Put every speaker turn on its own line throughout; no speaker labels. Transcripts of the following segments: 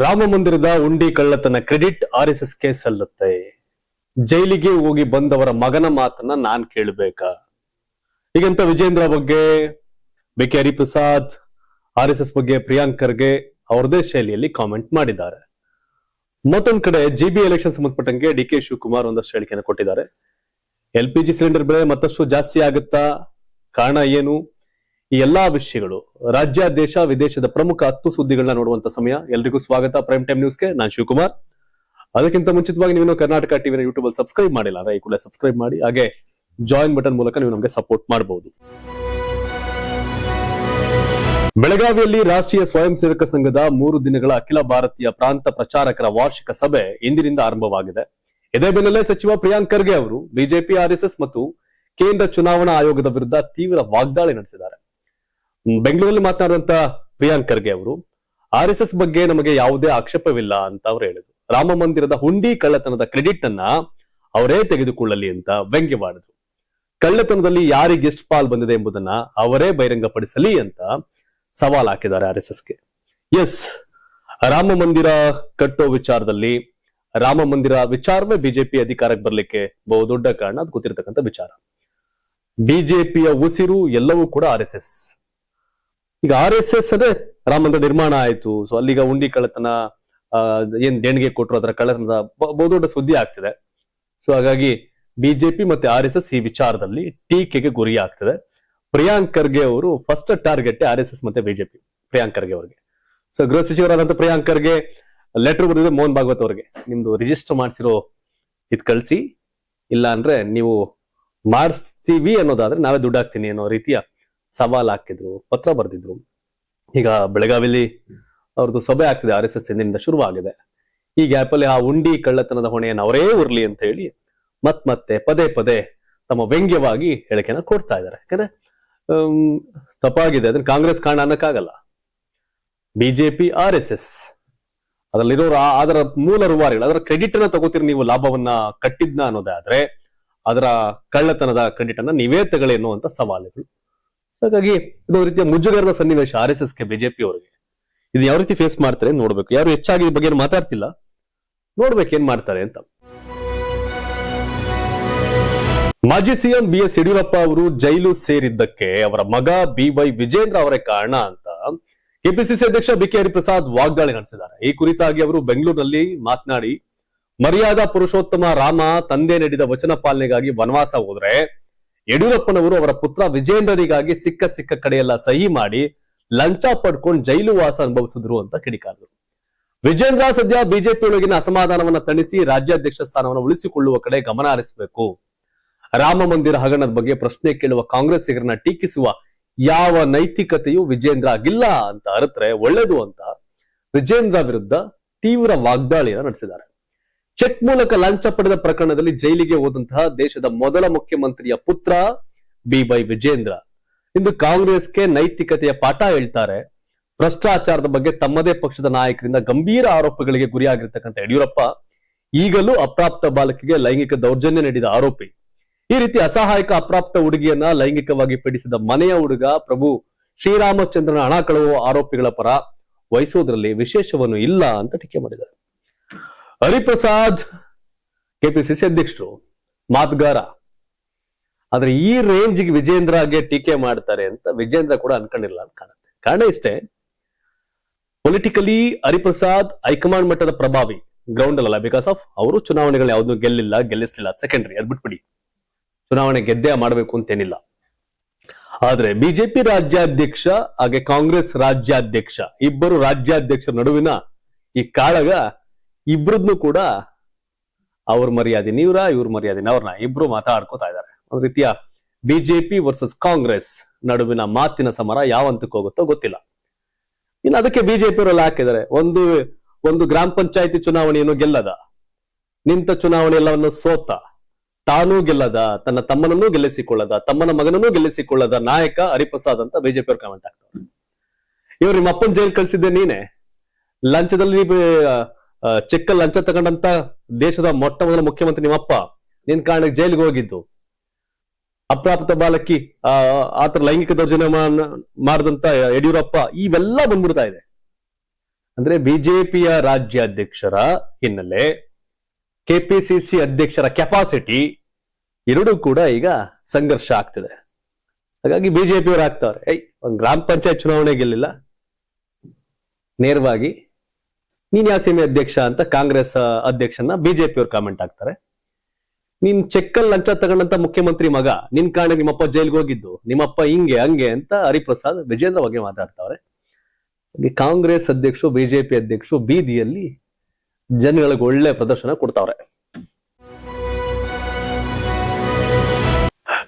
ರಾಮ ಮಂದಿರದ ಉಂಡಿ ಕಳ್ಳತನ ಕ್ರೆಡಿಟ್ RSSಗೆ ಸಲ್ಲುತ್ತೆ. ಜೈಲಿಗೆ ಹೋಗಿ ಬಂದವರ ಮಗನ ಮಾತನ್ನ ನಾನ್ ಕೇಳಬೇಕಾ? ಹೀಗಂತ ವಿಜೇಂದ್ರ ಬಗ್ಗೆ, BK ಹರಿಪ್ರಸಾದ್, RSS ಬಗ್ಗೆ ಪ್ರಿಯಾಂಕ್ ಖರ್ಗೆ ಅವರದೇ ಶೈಲಿಯಲ್ಲಿ ಕಾಮೆಂಟ್ ಮಾಡಿದ್ದಾರೆ. ಮತ್ತೊಂದ್ ಕಡೆ GB ಎಲೆಕ್ಷನ್ ಸಂಬಂಧಪಟ್ಟಂಗೆ DK ಶಿವಕುಮಾರ್ ಒಂದಷ್ಟು ಹೇಳಿಕೆಯನ್ನು ಕೊಟ್ಟಿದ್ದಾರೆ. LPG ಸಿಲಿಂಡರ್ ಬೆಲೆ ಮತ್ತಷ್ಟು ಜಾಸ್ತಿ ಆಗುತ್ತಾ? ಕಾರಣ ಏನು? ಈ ಎಲ್ಲಾ ವಿಷಯಗಳು ರಾಜ್ಯ, ದೇಶ, ವಿದೇಶದ ಪ್ರಮುಖ 10 ಸುದ್ದಿಗಳನ್ನ ನೋಡುವಂತ ಸಮಯ. ಎಲ್ರಿಗೂ ಸ್ವಾಗತ ಪ್ರೈಮ್ ಟೈಮ್ ನ್ಯೂಸ್ಗೆ. ನಾನು ಶಿವಕುಮಾರ್. ಅದಕ್ಕಿಂತ ಮುಂಚಿತವಾಗಿ ನೀವು ಕರ್ನಾಟಕ ಟಿವಿನ ಯೂಟ್ಯೂಬ್ ಅಲ್ಲಿ ಸಬ್ಸ್ಕ್ರೈಬ್ ಮಾಡಿಲ್ಲ ಅಂದ್ರೆ ಈ ಕೂಡ ಸಬ್ಸ್ಕ್ರೈಬ್ ಮಾಡಿ, ಹಾಗೆ ಜಾಯಿನ್ ಬಟನ್ ಮೂಲಕ ನೀವು ನಮಗೆ ಸಪೋರ್ಟ್ ಮಾಡಬಹುದು. ಬೆಳಗಾವಿಯಲ್ಲಿ ರಾಷ್ಟ್ರೀಯ ಸ್ವಯಂ ಸೇವಕ ಸಂಘದ 3 ದಿನಗಳ ಅಖಿಲ ಭಾರತೀಯ ಪ್ರಾಂತ ಪ್ರಚಾರಕರ ವಾರ್ಷಿಕ ಸಭೆ ಇಂದಿನಿಂದ ಆರಂಭವಾಗಿದೆ. ಇದೇ ಬೆನ್ನಲ್ಲೇ ಸಚಿವ ಪ್ರಿಯಾಂಕ್ ಖರ್ಗೆ ಅವರು ಬಿಜೆಪಿ, RSS ಮತ್ತು ಕೇಂದ್ರ ಚುನಾವಣಾ ಆಯೋಗದ ವಿರುದ್ಧ ತೀವ್ರ ವಾಗ್ದಾಳಿ ನಡೆಸಿದ್ದಾರೆ. ಬೆಂಗಳೂರಲ್ಲಿ ಮಾತನಾಡಿದಂತ ಪ್ರಿಯಾಂಕ್ ಖರ್ಗೆ ಅವರು RSS ಬಗ್ಗೆ ನಮಗೆ ಯಾವುದೇ ಆಕ್ಷೇಪವಿಲ್ಲ ಅಂತ ಅವರು ಹೇಳಿದ್ರು. ರಾಮ ಮಂದಿರದ ಹುಂಡಿ ಕಳ್ಳತನದ ಕ್ರೆಡಿಟ್ ಅನ್ನ ಅವರೇ ತೆಗೆದುಕೊಳ್ಳಲಿ ಅಂತ ವ್ಯಂಗ್ಯವಾಡಿದ್ರು. ಕಳ್ಳತನದಲ್ಲಿ ಯಾರಿಗೆ ಎಷ್ಟು ಪಾಲ್ ಬಂದಿದೆ ಎಂಬುದನ್ನ ಅವರೇ ಬಹಿರಂಗಪಡಿಸಲಿ ಅಂತ ಸವಾಲ್ ಹಾಕಿದ್ದಾರೆ RSSಗೆ. ಎಸ್, ರಾಮ ಮಂದಿರ ಕಟ್ಟೋ ವಿಚಾರದಲ್ಲಿ, ರಾಮ ಮಂದಿರ ವಿಚಾರವೇ ಬಿಜೆಪಿ ಅಧಿಕಾರಕ್ಕೆ ಬರ್ಲಿಕ್ಕೆ ಬಹುದೊಡ್ಡ ಕಾರಣ, ಅದು ಗೊತ್ತಿರತಕ್ಕಂಥ ವಿಚಾರ. ಬಿಜೆಪಿಯ ಉಸಿರು ಎಲ್ಲವೂ ಕೂಡ RSS. ಈಗ RSS ಅಂದ್ರೆ ರಾಮ ಮಂದಿರ ನಿರ್ಮಾಣ ಆಯ್ತು, ಸೊ ಅಲ್ಲಿಗ ಉಂಡಿ ಕಳ್ಳತನ ಏನ್ ದೇಣಿಗೆ ಕೊಟ್ಟರು ಅದರ ಕಳ್ಳತನದ ಬಹುದೊಡ್ಡ ಸುದ್ದಿ ಆಗ್ತಿದೆ. ಸೊ ಹಾಗಾಗಿ ಬಿಜೆಪಿ ಮತ್ತೆ RSS ಈ ವಿಚಾರದಲ್ಲಿ ಟೀಕೆಗೆ ಗುರಿ ಆಗ್ತದೆ. ಪ್ರಿಯಾಂಕ್ ಖರ್ಗೆ ಅವರು ಫಸ್ಟ್ ಟಾರ್ಗೆಟ್ RSS ಮತ್ತೆ ಬಿಜೆಪಿ. ಪ್ರಿಯಾಂಕ್ ಖರ್ಗೆ ಅವರಿಗೆ, ಸೊ ಗೃಹ ಸಚಿವರಾದಂತ ಪ್ರಿಯಾಂಕ್ ಖರ್ಗೆ ಲೆಟರ್ ಬರೆದಿದೆ ಮೋಹನ್ ಭಾಗವತ್ ಅವರಿಗೆ, ನಿಮ್ದು ರಿಜಿಸ್ಟರ್ ಮಾಡಿಸಿರೋ ಇದ್ ಕಳ್ಸಿ, ಇಲ್ಲ ಅಂದ್ರೆ ನೀವು ಮಾಡಿಸ್ತೀವಿ ಅನ್ನೋದಾದ್ರೆ ನಾವೇ ದುಡ್ಡು ಹಾಕ್ತೀನಿ ಅನ್ನೋ ರೀತಿಯ ಸವಾಲ್ ಹಾಕಿದ್ರು, ಪತ್ರ ಬರೆದಿದ್ರು. ಈಗ ಬೆಳಗಾವಿಲಿ ಅವ್ರದ್ದು ಸಭೆ ಆಗ್ತಿದೆ, RSS ಇಂದಿನಿಂದ ಶುರುವಾಗಿದೆ. ಈ ಗ್ಯಾಪ್ ಅಲ್ಲಿ ಆ ಉಂಡಿ ಕಳ್ಳತನದ ಹೊಣೆಯನ್ನು ಅವರೇ ಉರ್ಲಿ ಅಂತ ಹೇಳಿ ಮತ್ತೆ ಪದೇ ಪದೇ ತಮ್ಮ ವ್ಯಂಗ್ಯವಾಗಿ ಹೇಳಿಕೆನ ಕೊಡ್ತಾ ಇದ್ದಾರೆ. ಯಾಕಂದ್ರೆ ತಪ್ಪಾಗಿದೆ, ಅದನ್ನ ಕಾಂಗ್ರೆಸ್ ಕಾರಣ ಅನ್ನಕ್ಕಾಗಲ್ಲ. ಬಿಜೆಪಿ, RSS ಅದರಲ್ಲಿರೋ ಅದರ ಮೂಲ ರೂವಾರಿಗಳು, ಅದರ ಕ್ರೆಡಿಟ್ ಅನ್ನ ತಗೋತೀರಿ ನೀವು, ಲಾಭವನ್ನ ಕಟ್ಟಿದ್ನ ಅನ್ನೋದಾದ್ರೆ ಅದರ ಕಳ್ಳತನದ ಕ್ರೆಡಿಟ್ ಅನ್ನ ನೀವೇ ತಗೊಳ್ಳಿ ಅನ್ನುವಂತ ಸವಾಲುಗಳು. ಹಾಗಾಗಿ ಇದು ರೀತಿಯ ಮುಜುಗರದ ಸನ್ನಿವೇಶ RSSಗೆ, ಬಿಜೆಪಿ ಅವರಿಗೆ. ಇದು ಯಾವ ರೀತಿ ಫೇಸ್ ಮಾಡ್ತಾರೆ ನೋಡ್ಬೇಕು. ಯಾರು ಹೆಚ್ಚಾಗಿ ಈ ಬಗ್ಗೆ ಮಾತಾಡ್ತಿಲ್ಲ, ನೋಡ್ಬೇಕು ಏನ್ ಮಾಡ್ತಾರೆ ಅಂತ. ಮಾಜಿ ಸಿಎಂ BS ಯಡಿಯೂರಪ್ಪ ಅವರು ಜೈಲು ಸೇರಿದ್ದಕ್ಕೆ ಅವರ ಮಗ BY ವಿಜೇಂದ್ರ ಅವರೇ ಕಾರಣ ಅಂತ ಕೆಪಿಸಿಸಿ ಅಧ್ಯಕ್ಷ BK ಹರಿಪ್ರಸಾದ್ ವಾಗ್ದಾಳಿ ನಡೆಸಿದ್ದಾರೆ. ಈ ಕುರಿತಾಗಿ ಅವರು ಬೆಂಗಳೂರಿನಲ್ಲಿ ಮಾತನಾಡಿ, ಮರ್ಯಾದಾ ಪುರುಷೋತ್ತಮ ರಾಮ ತಂದೆ ನೀಡಿದ ವಚನ ಪಾಲನೆಗಾಗಿ ವನವಾಸ ಹೋದ್ರೆ ಯಡಿಯೂರಪ್ಪನವರು ಅವರ ಪುತ್ರ ವಿಜೇಂದ್ರನಿಗಾಗಿ ಸಿಕ್ಕ ಕಡೆಯೆಲ್ಲ ಸಹಿ ಮಾಡಿ ಲಂಚ ಪಡ್ಕೊಂಡು ಜೈಲು ವಾಸ ಅನುಭವಿಸಿದ್ರು ಅಂತ ಕಿಡಿಕಾರರು. ವಿಜೇಂದ್ರ ಸದ್ಯ ಬಿಜೆಪಿ ಒಳಗಿನ ಅಸಮಾಧಾನವನ್ನ ತಣಿಸಿ ರಾಜ್ಯಾಧ್ಯಕ್ಷ ಸ್ಥಾನವನ್ನು ಉಳಿಸಿಕೊಳ್ಳುವ ಕಡೆ ಗಮನ ಹರಿಸಬೇಕು. ರಾಮ ಮಂದಿರ ಹಗರಣದ ಬಗ್ಗೆ ಪ್ರಶ್ನೆ ಕೇಳುವ ಕಾಂಗ್ರೆಸ್ಸಿಗರನ್ನ ಟೀಕಿಸುವ ಯಾವ ನೈತಿಕತೆಯೂ ವಿಜೇಂದ್ರ ಆಗಿಲ್ಲ ಅಂತ ಅರಿತ್ರೆ ಒಳ್ಳೆದು ಅಂತ ವಿಜೇಂದ್ರ ವಿರುದ್ಧ ತೀವ್ರ ವಾಗ್ದಾಳಿಯನ್ನು ನಡೆಸಿದ್ದಾರೆ. ಚೆಕ್ ಮೂಲಕ ಲಂಚ ಪಡೆದ ಪ್ರಕರಣದಲ್ಲಿ ಜೈಲಿಗೆ ಹೋದಂತಹ ದೇಶದ ಮೊದಲ ಮುಖ್ಯಮಂತ್ರಿಯ ಪುತ್ರ BY ವಿಜೇಂದ್ರ ಇಂದು ಕಾಂಗ್ರೆಸ್ಗೆ ನೈತಿಕತೆಯ ಪಾಠ ಹೇಳ್ತಾರೆ. ಭ್ರಷ್ಟಾಚಾರದ ಬಗ್ಗೆ ತಮ್ಮದೇ ಪಕ್ಷದ ನಾಯಕರಿಂದ ಗಂಭೀರ ಆರೋಪಗಳಿಗೆ ಗುರಿಯಾಗಿರ್ತಕ್ಕಂಥ ಯಡಿಯೂರಪ್ಪ ಈಗಲೂ ಅಪ್ರಾಪ್ತ ಬಾಲಕಿಗೆ ಲೈಂಗಿಕ ದೌರ್ಜನ್ಯ ನೀಡಿದ ಆರೋಪಿ. ಈ ರೀತಿ ಅಸಹಾಯಕ ಅಪ್ರಾಪ್ತ ಹುಡುಗಿಯನ್ನ ಲೈಂಗಿಕವಾಗಿ ಪೀಡಿಸಿದ ಮನೆಯ ಹುಡುಗ ಪ್ರಭು ಶ್ರೀರಾಮಚಂದ್ರನ ಹಣ ಕಳುವ ಆರೋಪಿಗಳ ಪರ ವಹಿಸೋದ್ರಲ್ಲಿ ವಿಶೇಷವನ್ನು ಇಲ್ಲ ಅಂತ ಟೀಕೆ ಮಾಡಿದ್ದಾರೆ. ಹರಿಪ್ರಸಾದ್ ಕೆಪಿಸಿಸಿ ಅಧ್ಯಕ್ಷರು, ಮಾತುಗಾರ, ಆದ್ರೆ ಈ ರೇಂಜ್ಗೆ ವಿಜೇಂದ್ರಗೆ ಟೀಕೆ ಮಾಡ್ತಾರೆ ಅಂತ ವಿಜೇಂದ್ರ ಕೂಡ ಅನ್ಕೊಂಡಿಲ್ಲ ಅಂತ ಕಾಣುತ್ತೆ. ಕಾರಣ ಇಷ್ಟೇ, ಪೊಲಿಟಿಕಲಿ ಹರಿಪ್ರಸಾದ್ ಹೈಕಮಾಂಡ್ ಮಟ್ಟದ ಪ್ರಭಾವಿ, ಗ್ರೌಂಡ್ ಅಲ್ಲ. ಬಿಕಾಸ್ ಆಫ್ ಅವರು ಚುನಾವಣೆಗಳು ಯಾವ್ದು ಗೆಲ್ಲಿಸ್ಲಿಲ್ಲ, ಸೆಕೆಂಡರಿ, ಅದ್ ಬಿಟ್ಬಿಡಿ, ಚುನಾವಣೆ ಗೆದ್ದೇ ಮಾಡಬೇಕು ಅಂತೇನಿಲ್ಲ. ಆದ್ರೆ ಬಿಜೆಪಿ ರಾಜ್ಯಾಧ್ಯಕ್ಷ ಹಾಗೆ ಕಾಂಗ್ರೆಸ್ ರಾಜ್ಯಾಧ್ಯಕ್ಷ, ಇಬ್ಬರು ರಾಜ್ಯಾಧ್ಯಕ್ಷರ ನಡುವಿನ ಈ ಕಾಳಗ ಇಬ್ರದ್ನು ಕೂಡ ಅವ್ರ ಮರ್ಯಾದೆ ನೀವ್ರ, ಇವ್ರ ಮರ್ಯಾದೆ ಅವ್ರನ್ನ, ಇಬ್ರು ಮಾತಾಡ್ಕೋತಾ ಇದ್ದಾರೆ. ಒಂದ್ ರೀತಿಯ ಬಿಜೆಪಿ ವರ್ಸಸ್ ಕಾಂಗ್ರೆಸ್ ನಡುವಿನ ಮಾತಿನ ಸಮರ ಯಾವ ಹಂತಕ್ಕೆ ಹೋಗುತ್ತೋ ಗೊತ್ತಿಲ್ಲ. ಇನ್ನು ಅದಕ್ಕೆ ಬಿಜೆಪಿ ಅವರೆಲ್ಲ ಹಾಕಿದ್ದಾರೆ, ಒಂದು ಗ್ರಾಮ ಪಂಚಾಯತಿ ಚುನಾವಣೆಯನ್ನು ಗೆಲ್ಲದ, ನಿಂತ ಚುನಾವಣೆ ಎಲ್ಲವನ್ನು ಸೋತ, ತಾನೂ ಗೆಲ್ಲದ, ತನ್ನ ತಮ್ಮನನ್ನೂ ಗೆಲ್ಲಿಸಿಕೊಳ್ಳದ, ತಮ್ಮನ ಮಗನನ್ನೂ ಗೆಲ್ಲಿಸಿಕೊಳ್ಳದ ನಾಯಕ ಹರಿಪ್ರಸಾದ್ ಅಂತ ಬಿಜೆಪಿ ಅವ್ರು ಕಮೆಂಟ್ ಆಗ್ತಾರೆ. ಇವ್ರು ನಿಮ್ಮ ಅಪ್ಪನ ಜೈಲ್ ಕಳ್ಸಿದ್ದೆ ನೀನೆ, ಲಂಚದಲ್ಲಿ ಚೆಕ್ ಲಂಚ ತಗೊಂಡಂತ ದೇಶದ ಮೊಟ್ಟ ಮೊದಲ ಮುಖ್ಯಮಂತ್ರಿ ನಿಮ್ಮಪ್ಪ, ನಿನ್ ಕಾರಣಕ್ಕೆ ಜೈಲಿಗೆ ಹೋಗಿದ್ದು, ಅಪ್ರಾಪ್ತ ಬಾಲಕಿ ಆತರ ಲೈಂಗಿಕ ದೌರ್ಜನ್ಯ ಮಾಡಿದಂತ ಯಡಿಯೂರಪ್ಪ, ಇವೆಲ್ಲ ಬಂದ್ಬಿಡ್ತಾ ಇದೆ. ಅಂದ್ರೆ ಬಿಜೆಪಿಯ ರಾಜ್ಯಾಧ್ಯಕ್ಷರ ಹಿನ್ನೆಲೆ, ಕೆಪಿಸಿಸಿ ಅಧ್ಯಕ್ಷರ ಕೆಪಾಸಿಟಿ ಎರಡೂ ಕೂಡ ಈಗ ಸಂಘರ್ಷ ಆಗ್ತಿದೆ. ಹಾಗಾಗಿ ಬಿಜೆಪಿಯವರು ಆಗ್ತಾವ್ರೆ, ಒಂದ್ ಗ್ರಾಮ ಪಂಚಾಯತ್ ಚುನಾವಣೆ ಗೆಲ್ಲಿಲ್ಲ, ನೇರವಾಗಿ ನೀನ್ ಯಾವ ಸೀಮೆ ಅಧ್ಯಕ್ಷ ಅಂತ ಕಾಂಗ್ರೆಸ್ ಅಧ್ಯಕ್ಷನ ಬಿಜೆಪಿಯವರು ಕಾಮೆಂಟ್ ಆಗ್ತಾರೆ. ನೀನ್ ಚೆಕ್ಕಲ್ಲಿ ಲಂಚ ತಗೊಂಡಂತ ಮುಖ್ಯಮಂತ್ರಿ ಮಗ, ನಿನ್ ಕಾರಣ ನಿಮ್ಮಪ್ಪ ಜೈಲ್ಗೆ ಹೋಗಿದ್ದು, ನಿಮ್ಮಪ್ಪ ಹಿಂಗೆ ಹಂಗೆ ಅಂತ ಹರಿಪ್ರಸಾದ್ ವಿಜೇಂದ್ರ ಬಗ್ಗೆ ಮಾತಾಡ್ತಾವ್ರೆ. ಕಾಂಗ್ರೆಸ್ ಅಧ್ಯಕ್ಷರು ಬಿಜೆಪಿ ಅಧ್ಯಕ್ಷರು ಬೀದಿಯಲ್ಲಿ ಜನಗಳಿಗೆ ಒಳ್ಳೆ ಪ್ರದರ್ಶನ ಕೊಡ್ತಾವ್ರೆ.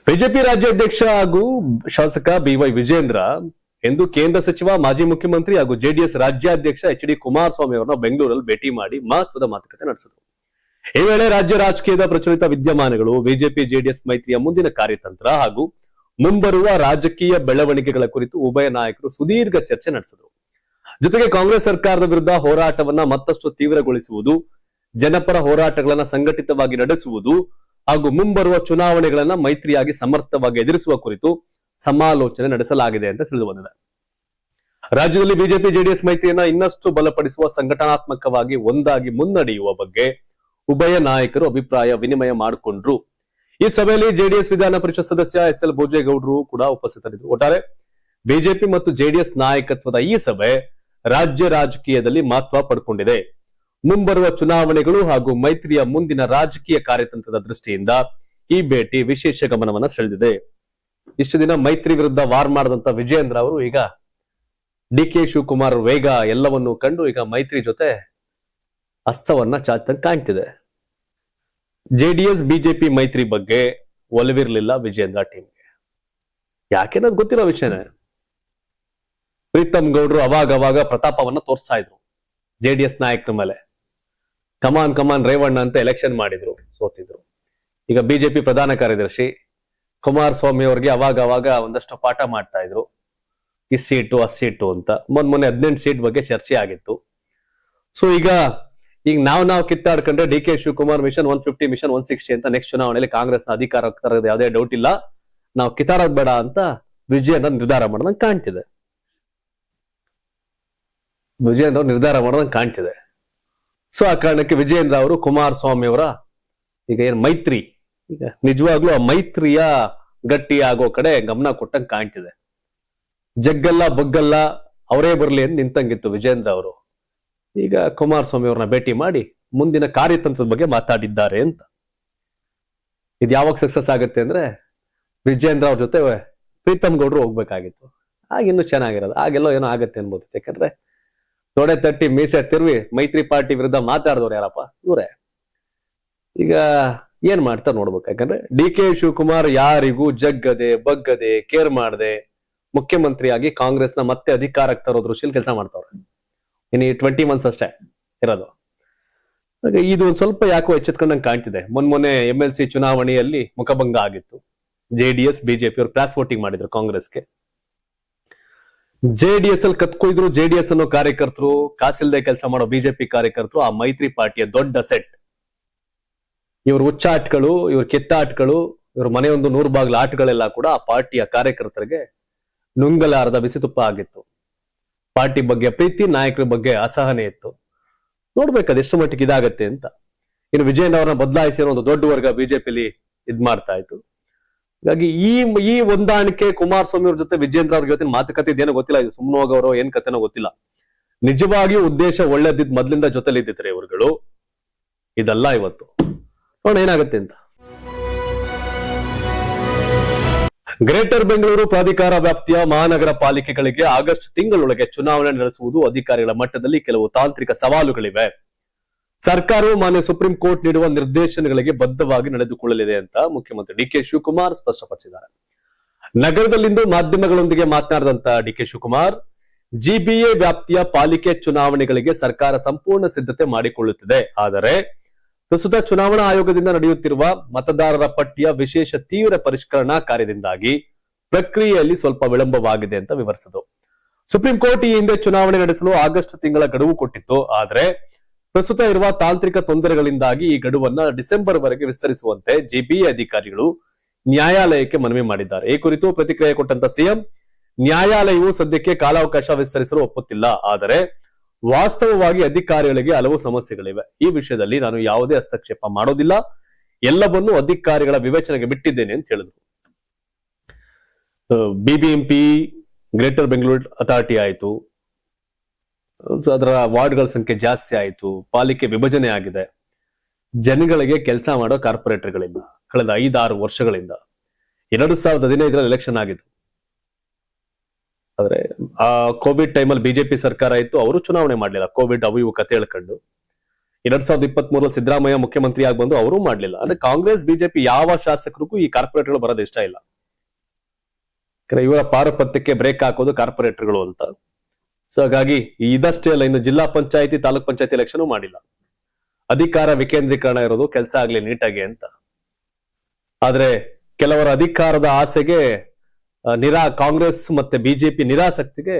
ಬಿಜೆಪಿ ರಾಜ್ಯಾಧ್ಯಕ್ಷ ಹಾಗೂ ಶಾಸಕ ಬಿವೈ ವಿಜೇಂದ್ರ ಎಂದು ಕೇಂದ್ರ ಸಚಿವ ಮಾಜಿ ಮುಖ್ಯಮಂತ್ರಿ ಹಾಗೂ ಜೆಡಿಎಸ್ ರಾಜ್ಯಾಧ್ಯಕ್ಷ ಎಚ್.ಡಿ. ಕುಮಾರಸ್ವಾಮಿ ಅವರನ್ನ ಬೆಂಗಳೂರಲ್ಲಿ ಭೇಟಿ ಮಾಡಿ ಮಹತ್ವದ ಮಾತುಕತೆ ನಡೆಸಿದರು. ಈ ವೇಳೆ ರಾಜ್ಯ ರಾಜಕೀಯದ ಪ್ರಚಲಿತ ವಿದ್ಯಮಾನಗಳು, ಬಿಜೆಪಿ ಜೆಡಿಎಸ್ ಮೈತ್ರಿಯ ಮುಂದಿನ ಕಾರ್ಯತಂತ್ರ ಹಾಗೂ ಮುಂಬರುವ ರಾಜಕೀಯ ಬೆಳವಣಿಗೆಗಳ ಕುರಿತು ಉಭಯ ನಾಯಕರು ಸುದೀರ್ಘ ಚರ್ಚೆ ನಡೆಸಿದರು. ಜೊತೆಗೆ ಕಾಂಗ್ರೆಸ್ ಸರ್ಕಾರದ ವಿರುದ್ಧ ಹೋರಾಟವನ್ನ ಮತ್ತಷ್ಟು ತೀವ್ರಗೊಳಿಸುವುದು, ಜನಪರ ಹೋರಾಟಗಳನ್ನ ಸಂಘಟಿತವಾಗಿ ನಡೆಸುವುದು ಹಾಗೂ ಮುಂಬರುವ ಚುನಾವಣೆಗಳನ್ನ ಮೈತ್ರಿಯಾಗಿ ಸಮರ್ಥವಾಗಿ ಎದುರಿಸುವ ಕುರಿತು ಸಮಾಲೋಚನೆ ನಡೆಸಲಾಗಿದೆ ಅಂತ ತಿಳಿದು ಬಂದಿದೆ. ರಾಜ್ಯದಲ್ಲಿ ಬಿಜೆಪಿ ಜೆಡಿಎಸ್ ಮೈತ್ರಿಯನ್ನ ಇನ್ನಷ್ಟು ಬಲಪಡಿಸುವ, ಸಂಘಟನಾತ್ಮಕವಾಗಿ ಒಂದಾಗಿ ಮುನ್ನಡೆಯುವ ಬಗ್ಗೆ ಉಭಯ ನಾಯಕರು ಅಭಿಪ್ರಾಯ ವಿನಿಮಯ ಮಾಡಿಕೊಂಡ್ರು. ಈ ಸಭೆಯಲ್ಲಿ ಜೆಡಿಎಸ್ ವಿಧಾನ ಪರಿಷತ್ ಸದಸ್ಯ ಎಸ್.ಎಲ್. ಭೋಜೇಗೌಡರು ಕೂಡ ಉಪಸ್ಥಿತರಿದ್ದರು. ಒಟ್ಟಾರೆ ಬಿಜೆಪಿ ಮತ್ತು ಜೆಡಿಎಸ್ ನಾಯಕತ್ವದ ಈ ಸಭೆ ರಾಜ್ಯ ರಾಜಕೀಯದಲ್ಲಿ ಮಹತ್ವ ಪಡ್ಕೊಂಡಿದೆ. ಮುಂಬರುವ ಚುನಾವಣೆಗಳು ಹಾಗೂ ಮೈತ್ರಿಯ ಮುಂದಿನ ರಾಜಕೀಯ ಕಾರ್ಯತಂತ್ರದ ದೃಷ್ಟಿಯಿಂದ ಈ ಭೇಟಿ ವಿಶೇಷ ಗಮನವನ್ನ ಸೆಳೆದಿದೆ. ಇಷ್ಟು ದಿನ ಮೈತ್ರಿ ವಿರುದ್ಧ ವಾರ್ ಮಾಡಿದಂತ ವಿಜೇಂದ್ರ ಅವರು ಈಗ ಡಿ.ಕೆ. ಶಿವಕುಮಾರ್ ವೇಗ ಎಲ್ಲವನ್ನೂ ಕಂಡು ಈಗ ಮೈತ್ರಿ ಜೊತೆ ಹಸ್ತವನ್ನ ಚಾಚಂಗ್ ಕಾಣ್ತಿದೆ. ಜೆಡಿಎಸ್ ಬಿಜೆಪಿ ಮೈತ್ರಿ ಬಗ್ಗೆ ಒಲವಿರ್ಲಿಲ್ಲ ವಿಜೇಂದ್ರ ಟೀಮ್ಗೆ. ಯಾಕೆನ್ನೋದು ಗೊತ್ತಿರೋ ವಿಷಯನೇ. ಪ್ರೀತಮ್ ಗೌಡ್ರು ಅವಾಗ ಪ್ರತಾಪವನ್ನ ತೋರಿಸ್ತಾ ಇದ್ರು ಜೆಡಿಎಸ್ ನಾಯಕರ ಮೇಲೆ. ಕಮಾನ್ ರೇವಣ್ಣ ಅಂತ ಎಲೆಕ್ಷನ್ ಮಾಡಿದ್ರು, ಸೋತಿದ್ರು. ಈಗ ಬಿಜೆಪಿ ಪ್ರಧಾನ ಕಾರ್ಯದರ್ಶಿ ಕುಮಾರಸ್ವಾಮಿ ಅವ್ರಿಗೆ ಅವಾಗ ಒಂದಷ್ಟು ಪಾಠ ಮಾಡ್ತಾ ಇದ್ರು, ಈ ಸೀಟು ಆ ಸೀಟು ಅಂತ. ಮೊನ್ನೆ 18 ಸೀಟ್ ಬಗ್ಗೆ ಚರ್ಚೆ ಆಗಿತ್ತು. ಸೊ ಈಗ ನಾವು ಕಿತ್ತಾಡ್ಕೊಂಡ್ರೆ ಡಿ.ಕೆ. ಶಿವಕುಮಾರ್ ಮಿಷನ್ 150 ಮಿಷನ್ 160 ಅಂತ ನೆಕ್ಸ್ಟ್ ಚುನಾವಣೆಯಲ್ಲಿ ಕಾಂಗ್ರೆಸ್ ಅಧಿಕಾರ ತರೋದು ಯಾವುದೇ ಡೌಟ್ ಇಲ್ಲ, ನಾವು ಕಿತ್ತಾಡೋದ್ ಬೇಡ ಅಂತ ವಿಜೇಂದ್ರ ನಿರ್ಧಾರ ಮಾಡೋದಂಗೆ ಕಾಣ್ತಿದೆ. ಸೊ ಆ ಕಾರಣಕ್ಕೆ ವಿಜೇಂದ್ರ ಅವರು ಕುಮಾರಸ್ವಾಮಿ ಅವರ ಈಗ ಏನ್ ಮೈತ್ರಿ, ಈಗ ನಿಜವಾಗ್ಲೂ ಆ ಮೈತ್ರಿಯ ಗಟ್ಟಿ ಆಗೋ ಕಡೆ ಗಮನ ಕೊಟ್ಟಂಗೆ ಕಾಣ್ತಿದೆ. ಜಗ್ಗಲ್ಲ ಬಗ್ಗಲ್ಲ ಅವರೇ ಬರ್ಲಿ ಅಂತ ನಿಂತಂಗಿತ್ತು ವಿಜೇಂದ್ರ ಅವರು. ಈಗ ಕುಮಾರಸ್ವಾಮಿ ಅವ್ರನ್ನ ಭೇಟಿ ಮಾಡಿ ಮುಂದಿನ ಕಾರ್ಯತಂತ್ರದ ಬಗ್ಗೆ ಮಾತಾಡಿದ್ದಾರೆ ಅಂತ. ಇದು ಯಾವಾಗ ಸಕ್ಸಸ್ ಆಗುತ್ತೆ ಅಂದ್ರೆ ವಿಜೇಂದ್ರ ಅವ್ರ ಜೊತೆ ಪ್ರೀತಮ್ ಗೌಡ್ರು ಹೋಗ್ಬೇಕಾಗಿತ್ತು. ಆಗ ಇನ್ನೂ ಚೆನ್ನಾಗಿರೋದು. ಆಗೆಲ್ಲೋ ಏನೋ ಆಗತ್ತೆ ಅನ್ಬೋದು. ಯಾಕಂದ್ರೆ ತೊಡೆ ತಟ್ಟಿ ಮೀಸೆ ತಿರುವಿ ಮೈತ್ರಿ ಪಾರ್ಟಿ ವಿರುದ್ಧ ಮಾತಾಡಿದವ್ರು ಯಾರಪ್ಪ? ಇವರೇ. ಈಗ ಏನ್ ಮಾಡ್ತಾರೆ ನೋಡ್ಬೇಕು. ಯಾಕಂದ್ರೆ ಡಿ.ಕೆ. ಶಿವಕುಮಾರ್ ಯಾರಿಗೂ ಜಗ್ಗದೆ ಬಗ್ಗದೆ ಕೇರ್ ಮಾಡದೆ ಮುಖ್ಯಮಂತ್ರಿಯಾಗಿ ಕಾಂಗ್ರೆಸ್ನ ಮತ್ತೆ ಅಧಿಕಾರಕ್ಕೆ ತರೋ ದೃಷ್ಟಿಯಲ್ಲಿ ಕೆಲಸ ಮಾಡ್ತಾವ್ರೆ. ಇನ್ನು 20 ಮಂತ್ಸ್ ಅಷ್ಟೇ ಇರೋದು. ಇದು ಒಂದ್ ಸ್ವಲ್ಪ ಯಾಕೋ ಎಚ್ಚೆತ್ಕೊಂಡಂಗೆ ಕಾಣ್ತಿದೆ. ಮೊನ್ನೆ MLC ಚುನಾವಣೆಯಲ್ಲಿ ಮುಖಭಂಗ ಆಗಿತ್ತು. ಜೆಡಿಎಸ್ ಬಿಜೆಪಿ ಅವರು ಕ್ರಾಸ್ ವೋಟಿಂಗ್ ಮಾಡಿದ್ರು ಕಾಂಗ್ರೆಸ್ಗೆ. ಜೆಡಿಎಸ್ ಅಲ್ಲಿ ಕತ್ಕೊಯ್ದ್ರು ಜೆಡಿಎಸ್ ಅನ್ನೋ ಕಾರ್ಯಕರ್ತರು, ಕಾಸಿಲ್ದೆ ಕೆಲಸ ಮಾಡೋ ಬಿಜೆಪಿ ಕಾರ್ಯಕರ್ತರು ಆ ಮೈತ್ರಿ ಪಾರ್ಟಿಯ ದೊಡ್ಡ ಸೆಟ್. ಇವ್ರ ಹುಚ್ಚಾಟ್ಗಳು, ಇವ್ರ ಕಿತ್ತಾಟ್ಗಳು, ಇವ್ರ ಮನೆಯೊಂದು 100 ಬಾಗ್ಲ ಆಟಗಳೆಲ್ಲ ಕೂಡ ಆ ಪಾರ್ಟಿಯ ಕಾರ್ಯಕರ್ತರಿಗೆ ನುಂಗಲಾರದ ಬಿಸಿತುಪ್ಪ ಆಗಿತ್ತು. ಪಾರ್ಟಿ ಬಗ್ಗೆ ಪ್ರೀತಿ, ನಾಯಕರ ಬಗ್ಗೆ ಅಸಹನೆ ಇತ್ತು. ನೋಡ್ಬೇಕದು ಎಷ್ಟು ಮಟ್ಟಿಗೆ ಇದಾಗತ್ತೆ ಅಂತ. ಇನ್ನು ವಿಜಯೇಂದ್ರ ಅವರನ್ನ ಬದಲಾಯಿಸಿ ಒಂದು ದೊಡ್ಡ ವರ್ಗ ಬಿಜೆಪಿಲಿ ಇದ್ ಮಾಡ್ತಾ ಇತ್ತು. ಹಾಗಾಗಿ ಈ ಹೊಂದಾಣಿಕೆ ಕುಮಾರಸ್ವಾಮಿ ಅವ್ರ ಜೊತೆ ವಿಜೇಂದ್ರ ಅವ್ರ ಜೊತೆ ಮಾತುಕತೆ ಇದೇನೋ ಗೊತ್ತಿಲ್ಲ. ಇದು ಸುಮ್ಮನೆ ಹೋಗೋರೋ ಏನ್ ಕತೆನೋ ಗೊತ್ತಿಲ್ಲ. ನಿಜವಾಗಿಯೂ ಉದ್ದೇಶ ಒಳ್ಳೇದಿದ್ ಮೊದ್ಲಿಂದ ಜೊತೆಲಿ ಇದ್ದಿದ್ರೆ ಇವ್ರುಗಳು. ಇದಲ್ಲ ಇವತ್ತು ನೋಡೋಣ ಏನಾಗುತ್ತೆ ಅಂತ. ಗ್ರೇಟರ್ ಬೆಂಗಳೂರು ಪ್ರಾಧಿಕಾರ ವ್ಯಾಪ್ತಿಯ ಮಹಾನಗರ ಪಾಲಿಕೆಗಳಿಗೆ ಆಗಸ್ಟ್ ತಿಂಗಳೊಳಗೆ ಚುನಾವಣೆ ನಡೆಸುವುದು ಅಧಿಕಾರಿಗಳ ಮಟ್ಟದಲ್ಲಿ ಕೆಲವು ತಾಂತ್ರಿಕ ಸವಾಲುಗಳಿವೆ. ಸರ್ಕಾರವು ಮಾನ್ಯ ಸುಪ್ರೀಂ ಕೋರ್ಟ್ ನೀಡುವ ನಿರ್ದೇಶನಗಳಿಗೆ ಬದ್ಧವಾಗಿ ನಡೆದುಕೊಳ್ಳಲಿದೆ ಅಂತ ಮುಖ್ಯಮಂತ್ರಿ ಡಿ.ಕೆ. ಶಿವಕುಮಾರ್ ಸ್ಪಷ್ಟಪಡಿಸಿದ್ದಾರೆ. ನಗರದಲ್ಲಿಂದು ಮಾಧ್ಯಮಗಳೊಂದಿಗೆ ಮಾತನಾಡಿದಂತ ಡಿ.ಕೆ. ಶಿವಕುಮಾರ್, ಜಿಬಿಎ ವ್ಯಾಪ್ತಿಯ ಪಾಲಿಕೆ ಚುನಾವಣೆಗಳಿಗೆ ಸರ್ಕಾರ ಸಂಪೂರ್ಣ ಸಿದ್ಧತೆ ಮಾಡಿಕೊಳ್ಳುತ್ತಿದೆ. ಆದರೆ ಪ್ರಸ್ತುತ ಚುನಾವಣಾ ಆಯೋಗದಿಂದ ನಡೆಯುತ್ತಿರುವ ಮತದಾರರ ಪಟ್ಟಿಯ ವಿಶೇಷ ತೀವ್ರ ಪರಿಷ್ಕರಣಾ ಕಾರ್ಯದಿಂದಾಗಿ ಪ್ರಕ್ರಿಯೆಯಲ್ಲಿ ಸ್ವಲ್ಪ ವಿಳಂಬವಾಗಿದೆ ಅಂತ ವಿವರಿಸಿದರು. ಸುಪ್ರೀಂ ಕೋರ್ಟ್ ಈ ಹಿಂದೆ ಚುನಾವಣೆ ನಡೆಸಲು ಆಗಸ್ಟ್ ತಿಂಗಳ ಗಡುವು ಕೊಟ್ಟಿತ್ತು. ಆದರೆ ಪ್ರಸ್ತುತ ಇರುವ ತಾಂತ್ರಿಕ ತೊಂದರೆಗಳಿಂದಾಗಿ ಈ ಗಡುವನ್ನ ಡಿಸೆಂಬರ್ ವರೆಗೆ ವಿಸ್ತರಿಸುವಂತೆ ಜಿಬಿಎ ಅಧಿಕಾರಿಗಳು ನ್ಯಾಯಾಲಯಕ್ಕೆ ಮನವಿ ಮಾಡಿದ್ದಾರೆ. ಈ ಕುರಿತು ಪ್ರತಿಕ್ರಿಯೆ ಕೊಟ್ಟಂತ ಸಿಎಂ, ನ್ಯಾಯಾಲಯವು ಸದ್ಯಕ್ಕೆ ಕಾಲಾವಕಾಶ ವಿಸ್ತರಿಸಲು ಒಪ್ಪುತ್ತಿಲ್ಲ. ಆದರೆ ವಾಸ್ತವವಾಗಿ ಅಧಿಕಾರಿಗಳಿಗೆ ಹಲವು ಸಮಸ್ಯೆಗಳಿವೆ. ಈ ವಿಷಯದಲ್ಲಿ ನಾನು ಯಾವುದೇ ಹಸ್ತಕ್ಷೇಪ ಮಾಡೋದಿಲ್ಲ, ಎಲ್ಲವನ್ನೂ ಅಧಿಕಾರಿಗಳ ವಿವೇಚನೆಗೆ ಬಿಟ್ಟಿದ್ದೇನೆ ಅಂತ ಹೇಳಿದ್ರು. ಬಿಬಿಎಂಪಿ ಗ್ರೇಟರ್ ಬೆಂಗಳೂರು ಅಥಾರಿಟಿ ಆಯಿತು, ಅದರ ವಾರ್ಡ್ಗಳ ಸಂಖ್ಯೆ ಜಾಸ್ತಿ ಆಯಿತು, ಪಾಲಿಕೆ ವಿಭಜನೆ ಆಗಿದೆ, ಜನಗಳಿಗೆ ಕೆಲಸ ಮಾಡೋ ಕಾರ್ಪೊರೇಟರ್ಗಳಿಂದ ಕಳೆದ 5-6 ವರ್ಷಗಳಿಂದ 2015 ಎಲೆಕ್ಷನ್ ಆಗಿತ್ತು. ಆದ್ರೆ ಆ ಕೋವಿಡ್ ಟೈಮಲ್ಲಿ ಬಿಜೆಪಿ ಸರ್ಕಾರ ಇತ್ತು, ಅವರು ಚುನಾವಣೆ ಮಾಡ್ಲಿಲ್ಲ. ಕೋವಿಡ್ ಅವು ಇವು ಕತೆ ಹೇಳ್ಕೊಂಡು 2023 ಸಿದ್ದರಾಮಯ್ಯ ಮುಖ್ಯಮಂತ್ರಿ ಆಗಿ ಬಂದು ಅವರು ಮಾಡ್ಲಿಲ್ಲ. ಅಂದ್ರೆ ಕಾಂಗ್ರೆಸ್ ಬಿಜೆಪಿ ಯಾವ ಶಾಸಕರಿಗೂ ಈ ಕಾರ್ಪೊರೇಟರ್ಗಳು ಬರೋದು ಇಷ್ಟ ಇಲ್ಲ. ಇವರ ಪಾರುಪತ್ಯಕ್ಕೆ ಬ್ರೇಕ್ ಹಾಕೋದು ಕಾರ್ಪೊರೇಟರ್ಗಳು ಅಂತ. ಸೊ ಹಾಗಾಗಿ ಇದಷ್ಟೇ ಅಲ್ಲ, ಇನ್ನು ಜಿಲ್ಲಾ ಪಂಚಾಯತಿ ತಾಲೂಕ್ ಪಂಚಾಯತಿ ಎಲೆಕ್ಷನ್ ಮಾಡಿಲ್ಲ. ಅಧಿಕಾರ ವಿಕೇಂದ್ರೀಕರಣ ಇರೋದು, ಕೆಲಸ ಆಗ್ಲಿ ನೀಟಾಗಿ ಅಂತ. ಆದ್ರೆ ಕೆಲವರ ಅಧಿಕಾರದ ಆಸೆಗೆ ಕಾಂಗ್ರೆಸ್ ಮತ್ತೆ ಬಿಜೆಪಿ ನಿರಾಸಕ್ತಿಗೆ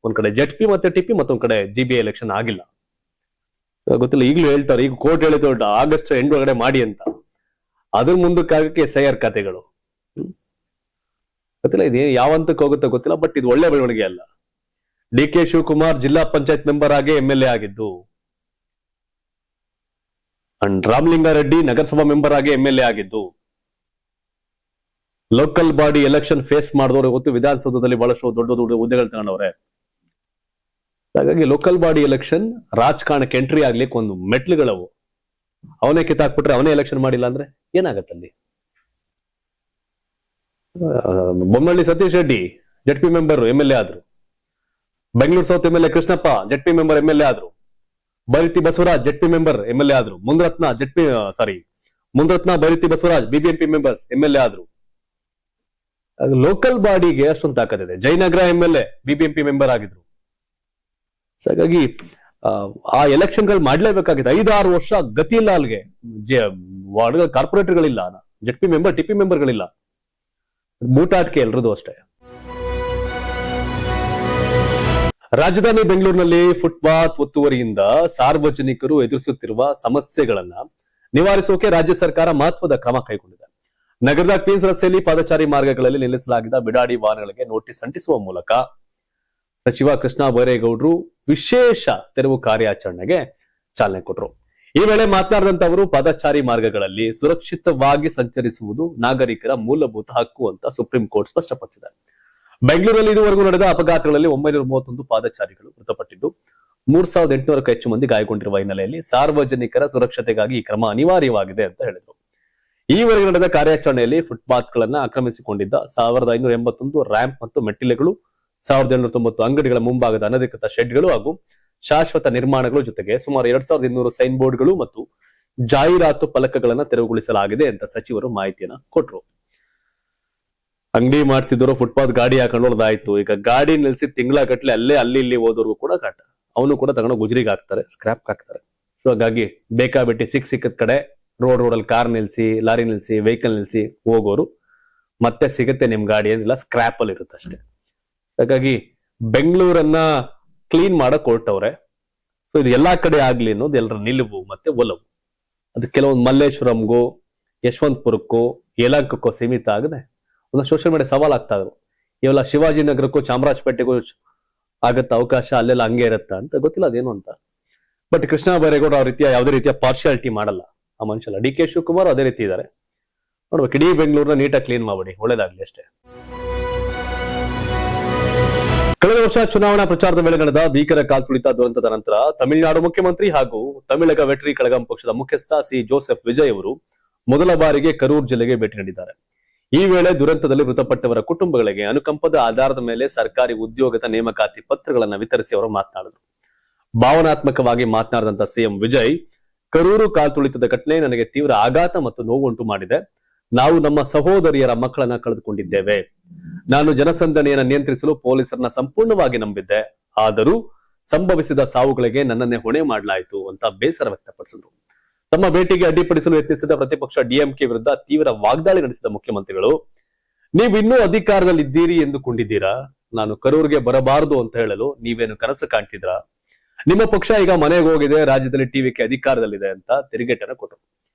ಒಂದ್ ಕಡೆ ಜೆಡ್ಪಿ ಮತ್ತೆ ಟಿಪಿ ಮತ್ತೊಂದ್ ಕಡೆ ಜಿಬಿಐ ಎಲೆಕ್ಷನ್ ಆಗಿಲ್ಲ. ಗೊತ್ತಿಲ್ಲ, ಈಗಲೂ ಹೇಳ್ತಾರೆ, ಈಗ ಕೋರ್ಟ್ ಹೇಳಿದ್ರು ಆಗಸ್ಟ್ ಎಂಡ್ ಒಳಗಡೆ ಮಾಡಿ ಅಂತ. ಅದ್ರ ಮುಂದಕ್ಕಾಗಕ್ಕೆ SIR ಖಾತೆಗಳು ಗೊತ್ತಿಲ್ಲ, ಇದು ಯಾವಂತಕ್ಕೆ ಹೋಗುತ್ತೋ ಗೊತ್ತಿಲ್ಲ. ಬಟ್ ಇದು ಒಳ್ಳೆ ಬೆಳವಣಿಗೆ ಅಲ್ಲ. DK ಶಿವಕುಮಾರ್ ಜಿಲ್ಲಾ ಪಂಚಾಯತ್ ಮೆಂಬರ್ ಆಗಿ MLA ಆಗಿದ್ದು, ಅಂಡ್ ರಾಮಲಿಂಗಾರೆಡ್ಡಿ ನಗರಸಭಾ ಮೆಂಬರ್ ಆಗಿ MLA ಆಗಿದ್ದು, ಲೋಕಲ್ ಬಾಡಿ ಎಲೆಕ್ಷನ್ ಫೇಸ್ ಮಾಡಿದವರು ಗೊತ್ತು, ವಿಧಾನಸೌಧದಲ್ಲಿ ಬಹಳಷ್ಟು ದೊಡ್ಡ ದೊಡ್ಡ ಹುದ್ದೆಗಳು ತಗೊಂಡವ್ರೆ. ಹಾಗಾಗಿ ಲೋಕಲ್ ಬಾಡಿ ಎಲೆಕ್ಷನ್ ರಾಜಕಾರಣಕ್ಕೆ ಎಂಟ್ರಿ ಆಗ್ಲಿಕ್ಕೆ ಒಂದು ಮೆಟ್ಲುಗಳವು. ಅವನೇ ಕಿತ್ತಾಕ್ಬಿಟ್ರೆ, ಅವನೇ ಎಲೆಕ್ಷನ್ ಮಾಡಿಲ್ಲ ಅಂದ್ರೆ ಏನಾಗತ್ತಲ್ಲಿ? Bommanahalli Satish Reddy ZP member MLA ಆದ್ರು, Bengaluru south MLA Krishnappa ZP member MLA ಆದ್ರು, Byrathi Basavaraj ZP member MLA ಆದ್ರು, Munirathna Byrathi Basavaraj BBMP members MLA ಆದ್ರು. ಲೋಕಲ್ ಬಾಡಿಗೆ ಅಷ್ಟೊಂದು ತಾಕತ್ತಿದೆ. ಜಯನಗರ MLA ಬಿಬಿಎಂಪಿ ಮೆಂಬರ್ ಆಗಿದ್ರು. ಹಾಗಾಗಿ ಆ ಎಲೆಕ್ಷನ್ ಗಳು ಮಾಡ್ಲೇಬೇಕಾಗಿದೆ. 5-6 ವರ್ಷ ಗತಿ ಇಲ್ಲ ಅಲ್ಲಿಗೆ. ವಾರ್ಡ್ ಕಾರ್ಪೊರೇಟರ್ಗಳಿಲ್ಲ, ಜೆಡ್ಪಿ ಮೆಂಬರ್ ಟಿಪಿ ಮೆಂಬರ್ಗಳಿಲ್ಲ. ಬೂಟಾಟಿಕೆ ಎಲ್ರದು ಅಷ್ಟೇ. ರಾಜಧಾನಿ ಬೆಂಗಳೂರಿನಲ್ಲಿ ಫುಟ್ಪಾತ್ ಒತ್ತುವರಿಯಿಂದ ಸಾರ್ವಜನಿಕರು ಎದುರಿಸುತ್ತಿರುವ ಸಮಸ್ಯೆಗಳನ್ನ ನಿವಾರಿಸೋಕೆ ರಾಜ್ಯ ಸರ್ಕಾರ ಮಹತ್ವದ ಕ್ರಮ ಕೈಗೊಂಡಿದೆ. ನಗರದ ಕ್ವೀನ್ಸ್ ರಸ್ತೆಯಲ್ಲಿ ಪಾದಚಾರಿ ಮಾರ್ಗಗಳಲ್ಲಿ ನಿಲ್ಲಿಸಲಾಗಿದ್ದ ಬಿಡಾಡಿ ವಾಹನಗಳಿಗೆ ನೋಟಿಸ್ ಅಂಟಿಸುವ ಮೂಲಕ ಸಚಿವ ಕೃಷ್ಣ ಬೈರೇಗೌಡರು ವಿಶೇಷ ತೆರವು ಕಾರ್ಯಾಚರಣೆಗೆ ಚಾಲನೆ ಕೊಟ್ಟರು. ಈ ವೇಳೆ ಮಾತನಾಡಿದಂತ ಅವರು, ಪಾದಚಾರಿ ಮಾರ್ಗಗಳಲ್ಲಿ ಸುರಕ್ಷಿತವಾಗಿ ಸಂಚರಿಸುವುದು ನಾಗರಿಕರ ಮೂಲಭೂತ ಹಕ್ಕು ಅಂತ ಸುಪ್ರೀಂ ಕೋರ್ಟ್ ಸ್ಪಷ್ಟಪಡಿಸಿದೆ. ಬೆಂಗಳೂರಲ್ಲಿ ಇದುವರೆಗೂ ನಡೆದ ಅಪಘಾತಗಳಲ್ಲಿ 931 ಪಾದಚಾರಿಗಳು ಮೃತಪಟ್ಟಿದ್ದು, 3800ಕ್ಕೂ ಹೆಚ್ಚು ಮಂದಿ ಗಾಯಗೊಂಡಿರುವ ಹಿನ್ನೆಲೆಯಲ್ಲಿ ಸಾರ್ವಜನಿಕರ ಸುರಕ್ಷತೆಗಾಗಿ ಈ ಕ್ರಮ ಅನಿವಾರ್ಯವಾಗಿದೆ ಅಂತ ಹೇಳಿದರು. ಈವರೆಗೆ ನಡೆದ ಕಾರ್ಯಾಚರಣೆಯಲ್ಲಿ ಫುಟ್ಪಾತ್ ಗಳನ್ನ ಆಕ್ರಮಿಸಿಕೊಂಡಿದ್ದ 1581 ರ್ಯಾಂಪ್ ಮತ್ತು ಮೆಟ್ಟಿಲುಗಳು, 1790 ಅಂಗಡಿಗಳ ಮುಂಭಾಗದ ಅನಧಿಕೃತ ಶೆಡ್ಗಳು ಹಾಗೂ ಶಾಶ್ವತ ನಿರ್ಮಾಣಗಳು ಜೊತೆಗೆ ಸುಮಾರು 2200 ಸೈನ್ ಬೋರ್ಡ್ಗಳು ಮತ್ತು ಜಾಹೀರಾತು ಫಲಕಗಳನ್ನ ತೆರವುಗೊಳಿಸಲಾಗಿದೆ ಅಂತ ಸಚಿವರು ಮಾಹಿತಿಯನ್ನ ಕೊಟ್ಟರು. ಅಂಗಡಿ ಮಾಡ್ತಿದ್ರು, ಫುಟ್ಪಾತ್ ಗಾಡಿ ಹಾಕೊಂಡೋದಾಯ್ತು. ಈಗ ಗಾಡಿ ನಿಲ್ಸಿ ತಿಂಗಳ ಗಟ್ಟಲೆ ಅಲ್ಲಿ ಇಲ್ಲಿ ಹೋದವ್ರಿಗೂ ಕೂಡ ಕಾಟ. ಅವನು ಕೂಡ ತಗೊಂಡು ಗುಜರಿಗೆ ಹಾಕ್ತಾರೆ, ಸ್ಕ್ರಾಪ್ ಹಾಕ್ತಾರೆ. ಸೊ ಹಾಗಾಗಿ ಬೇಕಾಬಿಟ್ಟಿ ಸಿಕ್ಕದ ಕಡೆ ರೋಡಲ್ಲಿ ಕಾರ್ ನಿಲ್ಸಿ, ಲಾರಿ ನಿಲ್ಸಿ, ವೆಹಿಕಲ್ ನಿಲ್ಸಿ ಹೋಗೋರು ಮತ್ತೆ ಸಿಗುತ್ತೆ ನಿಮ್ ಗಾಡಿ ಏನಿಲ್ಲ, ಸ್ಕ್ರಾಪ್ ಅಲ್ಲಿ ಇರುತ್ತೆ ಅಷ್ಟೇ. ಹಾಗಾಗಿ ಬೆಂಗಳೂರನ್ನ ಕ್ಲೀನ್ ಮಾಡಕ್ ಹೊರಟವ್ರೆ. ಸೊ ಇದು ಎಲ್ಲಾ ಕಡೆ ಆಗ್ಲಿ ಅನ್ನೋದು ಎಲ್ಲರ ನಿಲುವು ಮತ್ತೆ ಒಲವು. ಅದು ಕೆಲವೊಂದು ಮಲ್ಲೇಶ್ವರಂಗೂ, ಯಶವಂತಪುರಕ್ಕೂ, ಯಲಹಂಕಕ್ಕೂ ಸೀಮಿತ ಆಗದೆ ಒಂದೊಂದು ಸೋಷಿಯಲ್ ಮೀಡಿಯಾ ಸವಾಲ್ ಆಗ್ತಾ ಇದ್ರು. ಇವೆಲ್ಲ ಶಿವಾಜಿನಗರಕ್ಕೂ ಚಾಮರಾಜಪೇಟೆಗೂ ಆಗತ್ತ ಅವಕಾಶ, ಅಲ್ಲೆಲ್ಲ ಹಂಗೆ ಇರತ್ತ ಅಂತ ಗೊತ್ತಿಲ್ಲ ಅದೇನು ಅಂತ. ಬಟ್ ಕೃಷ್ಣ ಬೈರೇಗೌಡ ಅವ್ರ ರೀತಿಯ ಯಾವುದೇ ರೀತಿಯ ಪಾರ್ಶಿಯಾಲಿಟಿ ಮಾಡಲ್ಲ ಆ ಮನುಷ್ಯಲ್ಲ. DK ಶಿವಕುಮಾರ್ ಅದೇ ರೀತಿ ಇದ್ದಾರೆ. ನೋಡ್ಬೇಕು, ಇಡೀ ಬೆಂಗಳೂರನ್ನ ನೀಟಾಗಿ ಕ್ಲೀನ್ ಮಾಡ್ಬಿಡಿ, ಒಳ್ಳೇದಾಗ್ಲಿ ಅಷ್ಟೇ. ಕಳೆದ ವರ್ಷ ಚುನಾವಣಾ ಪ್ರಚಾರದ ವೇಳೆ ನಡೆದ ಭೀಕರ ಕಾಲ್ತುಳಿತ ದುರಂತದ ನಂತರ ತಮಿಳುನಾಡು ಮುಖ್ಯಮಂತ್ರಿ ಹಾಗೂ ತಮಿಳಗ ವೆಟ್ರಿ ಕಳಗಂ ಪಕ್ಷದ ಮುಖ್ಯಸ್ಥ ಸಿ ಜೋಸೆಫ್ ವಿಜಯ್ ಅವರು ಮೊದಲ ಬಾರಿಗೆ ಕರೂರ್ ಜಿಲ್ಲೆಗೆ ಭೇಟಿ ನೀಡಿದ್ದಾರೆ. ಈ ವೇಳೆ ದುರಂತದಲ್ಲಿ ಮೃತಪಟ್ಟವರ ಕುಟುಂಬಗಳಿಗೆ ಅನುಕಂಪದ ಆಧಾರದ ಮೇಲೆ ಸರ್ಕಾರಿ ಉದ್ಯೋಗದ ನೇಮಕಾತಿ ಪತ್ರಗಳನ್ನು ವಿತರಿಸಿ ಅವರು ಮಾತನಾಡಿದರು. ಭಾವನಾತ್ಮಕವಾಗಿ ಮಾತನಾಡಿದಂತ ಸಿಎಂ ವಿಜಯ್, ಕರೂರು ಕಾಲ್ತುಳಿತದ ಘಟನೆ ನನಗೆ ತೀವ್ರ ಆಘಾತ ಮತ್ತು ನೋವುಂಟು ಮಾಡಿದೆ. ನಾವು ನಮ್ಮ ಸಹೋದರಿಯರ ಮಕ್ಕಳನ್ನ ಕಳೆದುಕೊಂಡಿದ್ದೇವೆ. ನಾನು ಜನಸಂದಣಿಯನ್ನು ನಿಯಂತ್ರಿಸಲು ಪೊಲೀಸರನ್ನ ಸಂಪೂರ್ಣವಾಗಿ ನಂಬಿದ್ದೆ. ಆದರೂ ಸಂಭವಿಸಿದ ಸಾವುಗಳಿಗೆ ನನ್ನನ್ನೇ ಹೊಣೆ ಮಾಡಲಾಯಿತು ಅಂತ ಬೇಸರ ವ್ಯಕ್ತಪಡಿಸಿದರು. ತಮ್ಮ ಭೇಟಿಗೆ ಅಡ್ಡಿಪಡಿಸಲು ಯತ್ನಿಸಿದ ಪ್ರತಿಪಕ್ಷ DMK ವಿರುದ್ಧ ತೀವ್ರ ವಾಗ್ದಾಳಿ ನಡೆಸಿದ ಮುಖ್ಯಮಂತ್ರಿಗಳು, ನೀವು ಇನ್ನೂ ಅಧಿಕಾರದಲ್ಲಿದ್ದೀರಿ ಎಂದುಕೊಂಡಿದ್ದೀರಾ? ನಾನು ಕರೂರ್ಗೆ ಬರಬಾರದು ಅಂತ ಹೇಳಲು ನೀವೇನು ಕನಸು ಕಾಣ್ತಿದ್ರಾ? ನಿಮ್ಮ ಪಕ್ಷ ಈಗ ಮನೆಗೆ ಹೋಗಿದೆ, ರಾಜ್ಯದಲ್ಲಿ TVK ಅಧಿಕಾರದಲ್ಲಿದೆ ಅಂತ ತಿರುಗೇಟನ್ನು ಕೊಟ್ಟರು.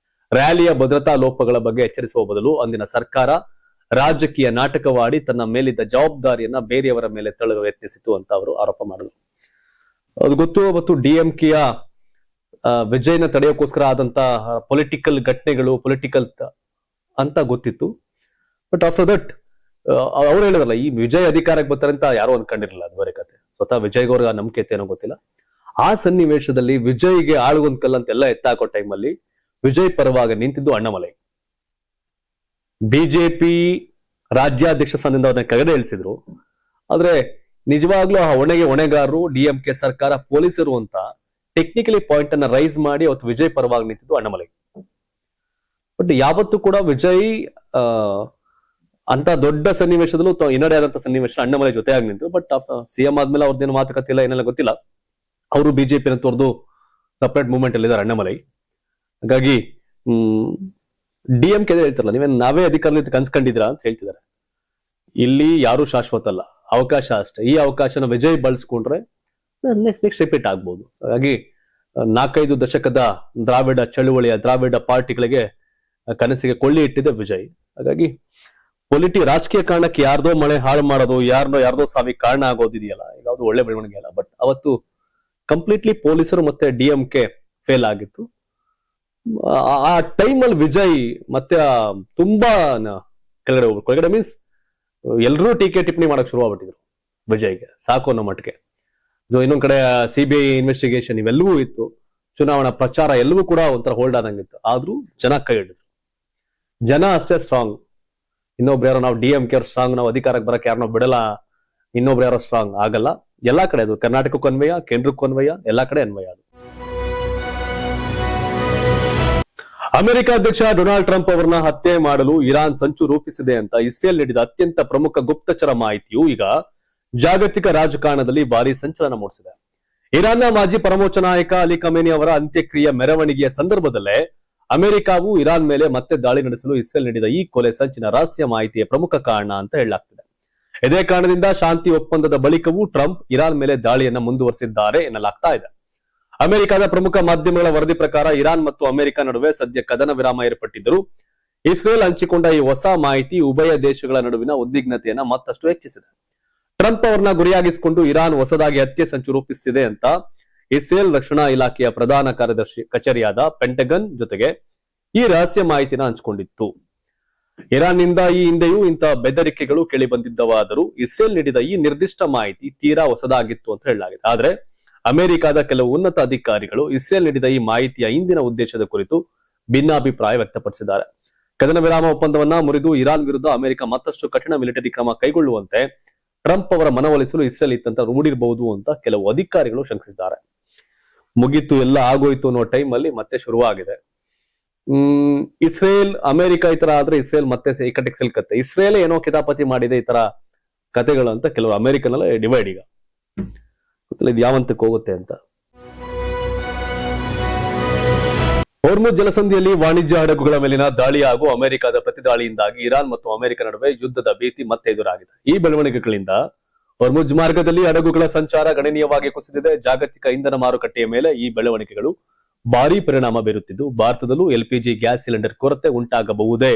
ರ್ಯಾಲಿಯ ಭದ್ರತಾ ಲೋಪಗಳ ಬಗ್ಗೆ ಎಚ್ಚರಿಸುವ ಬದಲು ಅಂದಿನ ಸರ್ಕಾರ ರಾಜಕೀಯ ನಾಟಕವಾಡಿ ತನ್ನ ಮೇಲಿದ್ದ ಜವಾಬ್ದಾರಿಯನ್ನ ಬೇರೆಯವರ ಮೇಲೆ ತಳ್ಳಲು ಯತ್ನಿಸಿತು ಅಂತ ಅವರು ಆರೋಪ ಮಾಡಿದರು. ಅದು ಗೊತ್ತು. ಮತ್ತು ಡಿಎಂಕೆಯ ವಿಜಯ್ನ ತಡೆಯೋಕ್ಕೋಸ್ಕರ ಆದಂತ ಪೊಲಿಟಿಕಲ್ ಘಟನೆಗಳು, ಪೊಲಿಟಿಕಲ್ ಅಂತ ಗೊತ್ತಿತ್ತು. ಬಟ್ ಆಫ್ಟರ್ ದಟ್ ಅವ್ರು ಹೇಳಿದ್ರಲ್ಲ, ಈ ವಿಜಯ್ ಅಧಿಕಾರಕ್ಕೆ ಬರ್ತಾರೆ ಅಂತ ಯಾರು ಅನ್ಕೊಂಡಿರಲಿಲ್ಲ. ಅದು ಬೇರೆ ಕತೆ. ಸ್ವತಃ ವಿಜಯ್ಗೆ ಅವ್ರಿಗೆ ನಂಬಿಕೆ ಇತ್ತೇನೋ ಗೊತ್ತಿಲ್ಲ. ಆ ಸನ್ನಿವೇಶದಲ್ಲಿ ವಿಜಯ್ಗೆ ಆಳುಗೊಂದ್ ಕಲ್ ಅಂತೆಲ್ಲ ಎತ್ತಾಕೋ ಟೈಮಲ್ಲಿ ವಿಜಯ್ ಪರವಾಗಿ ನಿಂತಿದ್ದು ಅಣ್ಣಾಮಲೈ. ಬಿಜೆಪಿ ರಾಜ್ಯಾಧ್ಯಕ್ಷ ಸ್ಥಾನದಿಂದ ಅವ್ರನ್ನ ಕೆಳಗಡೆ ಇಳಿಸಿದ್ರು. ಆದ್ರೆ ನಿಜವಾಗ್ಲೂ ಆ ಹೊಣೆಗಾರರು ಡಿಎಂಕೆ ಸರ್ಕಾರ, ಪೊಲೀಸರು ಅಂತ ಟೆಕ್ನಿಕಲಿ ಪಾಯಿಂಟ್ ಅನ್ನ ರೈಸ್ ಮಾಡಿ ಅವತ್ತು ವಿಜಯ್ ಪರವಾಗಿ ನಿಂತಿದ್ದು ಅಣ್ಣಾಮಲೈ. ಬಟ್ ಯಾವತ್ತೂ ಕೂಡ ವಿಜಯ್ ಅಂತ ದೊಡ್ಡ ಸನ್ನಿವೇಶದಲ್ಲೂ ಹಿನ್ನಡೆ ಆದಂತ ಸನ್ನಿವೇಶ ಅಣ್ಣಾಮಲೈ ಜೊತೆಯಾಗಿ ನಿಂತು. ಬಟ್ ಸಿಎಂ ಆದ್ಮೇಲೆ ಅವ್ರದ್ದೇನು ಮಾತುಕತೆ ಇಲ್ಲ, ಏನೆಲ್ಲ ಗೊತ್ತಿಲ್ಲ. ಅವರು ಬಿಜೆಪಿ ತೊರೆದು ಸಪರೇಟ್ ಮೂವ್ಮೆಂಟ್ ಅಲ್ಲಿ ಇದ್ದಾರೆ ಅಣ್ಣಾಮಲೈ. ಹಾಗಾಗಿ ಡಿಎಂಕೆ ಹೇಳ್ತಾರಲ್ಲ, ನೀವೇನ್ ನಾವೇ ಅಧಿಕಾರದಲ್ಲಿ ಕನ್ಸ್ಕೊಂಡಿದ್ರಾ ಅಂತ ಹೇಳ್ತಿದ್ದಾರೆ. ಇಲ್ಲಿ ಯಾರು ಶಾಶ್ವತ ಅಲ್ಲ, ಅವಕಾಶ ಅಷ್ಟೇ. ಈ ಅವಕಾಶನ ವಿಜಯ್ ಬಳಸ್ಕೊಂಡ್ರೆ ನೆಕ್ಸ್ಟ್ ರಿಪೀಟ್ ಆಗ್ಬೋದು. ಹಾಗಾಗಿ 4-5 ದಶಕದ ದ್ರಾವಿಡ ಚಳುವಳಿಯ, ದ್ರಾವಿಡ ಪಾರ್ಟಿಗಳಿಗೆ ಕನಸಿಗೆ ಕೊಳ್ಳಿ ಇಟ್ಟಿದೆ ವಿಜಯ್. ಹಾಗಾಗಿ ರಾಜಕೀಯ ಕಾರಣಕ್ಕೆ ಯಾರ್ದೋ ಮಳೆ ಹಾಳು ಮಾಡೋದು, ಯಾರ್ದೋ ಸಾವಿಗೆ ಕಾರಣ ಆಗೋದಿದೆಯಲ್ಲ, ಯಾವ್ದು ಒಳ್ಳೆ ಬೆಳವಣಿಗೆ ಅಲ್ಲ. ಬಟ್ ಅವತ್ತು ಕಂಪ್ಲೀಟ್ಲಿ ಪೊಲೀಸರು ಮತ್ತೆ ಡಿಎಂಕೆ ಫೇಲ್ ಆಗಿತ್ತು. ಆ ಟೈಮಲ್ಲಿ ವಿಜಯ್ ಮತ್ತೆ ತುಂಬಾ ಕೆಳಗಡೆ ಮೀನ್ಸ್ ಎಲ್ರೂ ಟೀಕೆ ಟಿಪ್ಪಣಿ ಮಾಡಕ್ ಶುರು ಆಗ್ಬಿಟ್ಟಿದ್ರು ವಿಜಯ್ಗೆ, ಸಾಕು ಅನ್ನೋ ಮಟ್ಟಿಗೆ. ಇನ್ನೊಂದ್ ಕಡೆ ಸಿಬಿಐ ಇನ್ವೆಸ್ಟಿಗೇಷನ್ ಇವೆಲ್ಲವೂ ಇತ್ತು, ಚುನಾವಣಾ ಪ್ರಚಾರ ಎಲ್ಲವೂ ಕೂಡ ಒಂಥರ ಹೋಲ್ಡ್ ಆದಂಗಿತ್ತು. ಆದ್ರೂ ಜನ ಕೈ ಹಿಡಿದ್ರು. ಜನ ಅಷ್ಟೇ ಸ್ಟ್ರಾಂಗ್. ಇನ್ನೊಬ್ರು ಯಾರೋ ನಾವು ಡಿಎಂಕೆ ಸ್ಟ್ರಾಂಗ್, ನಾವು ಅಧಿಕಾರಕ್ಕೆ ಬರಕ್ಕೆ ಯಾರನ್ನೋ ಬಿಡಲ್ಲ, ಇನ್ನೊಬ್ರು ಯಾರೋ ಸ್ಟ್ರಾಂಗ್ ಆಗಲ್ಲ. ಎಲ್ಲಾ ಕಡೆ ಅದು ಕರ್ನಾಟಕಕ್ಕೂ ಅನ್ವಯ, ಕೇಂದ್ರಕ್ಕೂ ಅನ್ವಯ, ಎಲ್ಲಾ ಕಡೆ ಅನ್ವಯ ಅದು. ಅಮೆರಿಕ ಅಧ್ಯಕ್ಷ ಡೊನಾಲ್ಡ್ ಟ್ರಂಪ್ ಅವರನ್ನ ಹತ್ಯೆ ಮಾಡಲು ಇರಾನ್ ಸಂಚು ರೂಪಿಸಿದೆ ಅಂತ ಇಸ್ರೇಲ್ ನೀಡಿದ ಅತ್ಯಂತ ಪ್ರಮುಖ ಗುಪ್ತಚರ ಮಾಹಿತಿಯು ಈಗ ಜಾಗತಿಕ ರಾಜಕಾರಣದಲ್ಲಿ ಭಾರಿ ಸಂಚಲನ ಮೂಡಿಸಿದೆ. ಇರಾನ್ನ ಮಾಜಿ ಪರಮೋಚ್ಚ ನಾಯಕ ಅಲಿ ಖಮೇನಿ ಅವರ ಅಂತ್ಯಕ್ರಿಯೆ ಮೆರವಣಿಗೆಯ ಸಂದರ್ಭದಲ್ಲೇ ಅಮೆರಿಕವು ಇರಾನ್ ಮೇಲೆ ಮತ್ತೆ ದಾಳಿ ನಡೆಸಲು ಇಸ್ರೇಲ್ ನೀಡಿದ ಈ ಕೊಲೆ ಸಂಚಿನ ರಹಸ್ಯ ಮಾಹಿತಿಯ ಪ್ರಮುಖ ಕಾರಣ ಅಂತ ಹೇಳಲಾಗ್ತಿದೆ. ಇದೇ ಕಾರಣದಿಂದ ಶಾಂತಿ ಒಪ್ಪಂದದ ಬಳಿಕವೂ ಟ್ರಂಪ್ ಇರಾನ್ ಮೇಲೆ ದಾಳಿಯನ್ನ ಮುಂದುವರೆಸಿದ್ದಾರೆ ಎನ್ನಲಾಗ್ತಾ ಇದೆ. ಅಮೆರಿಕದ ಪ್ರಮುಖ ಮಾಧ್ಯಮಗಳ ವರದಿ ಪ್ರಕಾರ ಇರಾನ್ ಮತ್ತು ಅಮೆರಿಕ ನಡುವೆ ಸದ್ಯ ಕದನ ವಿರಾಮ ಏರ್ಪಟ್ಟಿದ್ದರೂ ಇಸ್ರೇಲ್ ಹಂಚಿಕೊಂಡ ಈ ಹೊಸ ಮಾಹಿತಿ ಉಭಯ ದೇಶಗಳ ನಡುವಿನ ಉದ್ವಿಗ್ನತೆಯನ್ನ ಮತ್ತಷ್ಟು ಹೆಚ್ಚಿಸಿದೆ. ಟ್ರಂಪ್ ಅವರನ್ನ ಗುರಿಯಾಗಿಸಿಕೊಂಡು ಇರಾನ್ ಹೊಸದಾಗಿ ಹತ್ಯೆ ಸಂಚು ರೂಪಿಸುತ್ತಿದೆ ಅಂತ ಇಸ್ರೇಲ್ ರಕ್ಷಣಾ ಇಲಾಖೆಯ ಪ್ರಧಾನ ಕಾರ್ಯದರ್ಶಿ ಕಚೇರಿಯಾದ ಪೆಂಟಗನ್ ಜೊತೆಗೆ ಈ ರಹಸ್ಯ ಮಾಹಿತಿನ ಹಂಚಿಕೊಂಡಿತ್ತು. ಇರಾನ್ ನಿಂದ ಈ ಹಿಂದೆಯೂ ಇಂಥ ಬೆದರಿಕೆಗಳು ಕೇಳಿ ಬಂದಿದ್ದವಾದರೂ ಇಸ್ರೇಲ್ ನೀಡಿದ ಈ ನಿರ್ದಿಷ್ಟ ಮಾಹಿತಿ ತೀರಾ ಹೊಸದಾಗಿತ್ತು ಅಂತ ಹೇಳಲಾಗಿದೆ. ಆದ್ರೆ ಅಮೆರಿಕದ ಕೆಲವು ಉನ್ನತ ಅಧಿಕಾರಿಗಳು ಇಸ್ರೇಲ್ ನೀಡಿದ ಈ ಮಾಹಿತಿಯ ಹಿಂದಿನ ಉದ್ದೇಶದ ಕುರಿತು ಭಿನ್ನಾಭಿಪ್ರಾಯ ವ್ಯಕ್ತಪಡಿಸಿದ್ದಾರೆ. ಕದನ ವಿರಾಮ ಒಪ್ಪಂದವನ್ನ ಮುರಿದು ಇರಾನ್ ವಿರುದ್ಧ ಅಮೆರಿಕ ಮತ್ತಷ್ಟು ಕಠಿಣ ಮಿಲಿಟರಿ ಕ್ರಮ ಕೈಗೊಳ್ಳುವಂತೆ ಟ್ರಂಪ್ ಅವರ ಮನವೊಲಿಸಲು ಇಸ್ರೇಲ್ ಇತ್ತಂತ ರೂಢಿರಬಹುದು ಅಂತ ಕೆಲವು ಅಧಿಕಾರಿಗಳು ಶಂಕಿಸಿದ್ದಾರೆ. ಮುಗಿತು, ಎಲ್ಲ ಆಗೋಯ್ತು ಅನ್ನೋ ಟೈಮ್ ಅಲ್ಲಿ ಮತ್ತೆ ಶುರುವಾಗಿದೆ. ಇಸ್ರೇಲ್ ಅಮೆರಿಕ ಈ ತರ ಆದ್ರೆ ಇಸ್ರೇಲ್ ಮತ್ತೆ ಇಕ್ಕಟ್ಟಿಗೆ ಸಿಲ್ಕತ್ತೆ. ಇಸ್ರೇಲ್ ಏನೋ ಕಿತಾಪತಿ ಮಾಡಿದೆ ಈ ತರ ಕಥೆಗಳು ಅಂತ ಕೆಲವರು ಅಮೆರಿಕನ್ ಅಲ್ಲ ಡಿವೈಡ್. ಈಗ ಇದು ಯಾವಂತಕ್ಕೆ ಹೋಗುತ್ತೆ ಅಂತ. ಹೊರ್ಮುಜ್ ಜಲಸಂಧಿಯಲ್ಲಿ ವಾಣಿಜ್ಯ ಹಡಗುಗಳ ಮೇಲಿನ ದಾಳಿ ಹಾಗೂ ಅಮೆರಿಕದ ಪ್ರತಿದಾಳಿಯಿಂದಾಗಿ ಇರಾನ್ ಮತ್ತು ಅಮೆರಿಕ ನಡುವೆ ಯುದ್ಧದ ಭೀತಿ ಮತ್ತೆ ಎದುರಾಗಿದೆ. ಈ ಬೆಳವಣಿಗೆಗಳಿಂದ ಹೊರ್ಮುಜ್ ಮಾರ್ಗದಲ್ಲಿ ಹಡಗುಗಳ ಸಂಚಾರ ಗಣನೀಯವಾಗಿ ಕುಸಿದಿದೆ. ಜಾಗತಿಕ ಇಂಧನ ಮಾರುಕಟ್ಟೆಯ ಮೇಲೆ ಈ ಬೆಳವಣಿಗೆಗಳು ಭಾರಿ ಪರಿಣಾಮ ಬೀರುತ್ತಿದ್ದು ಭಾರತದಲ್ಲೂ ಎಲ್ಪಿಜಿ ಗ್ಯಾಸ್ ಸಿಲಿಂಡರ್ ಕೊರತೆ ಉಂಟಾಗಬಹುದೇ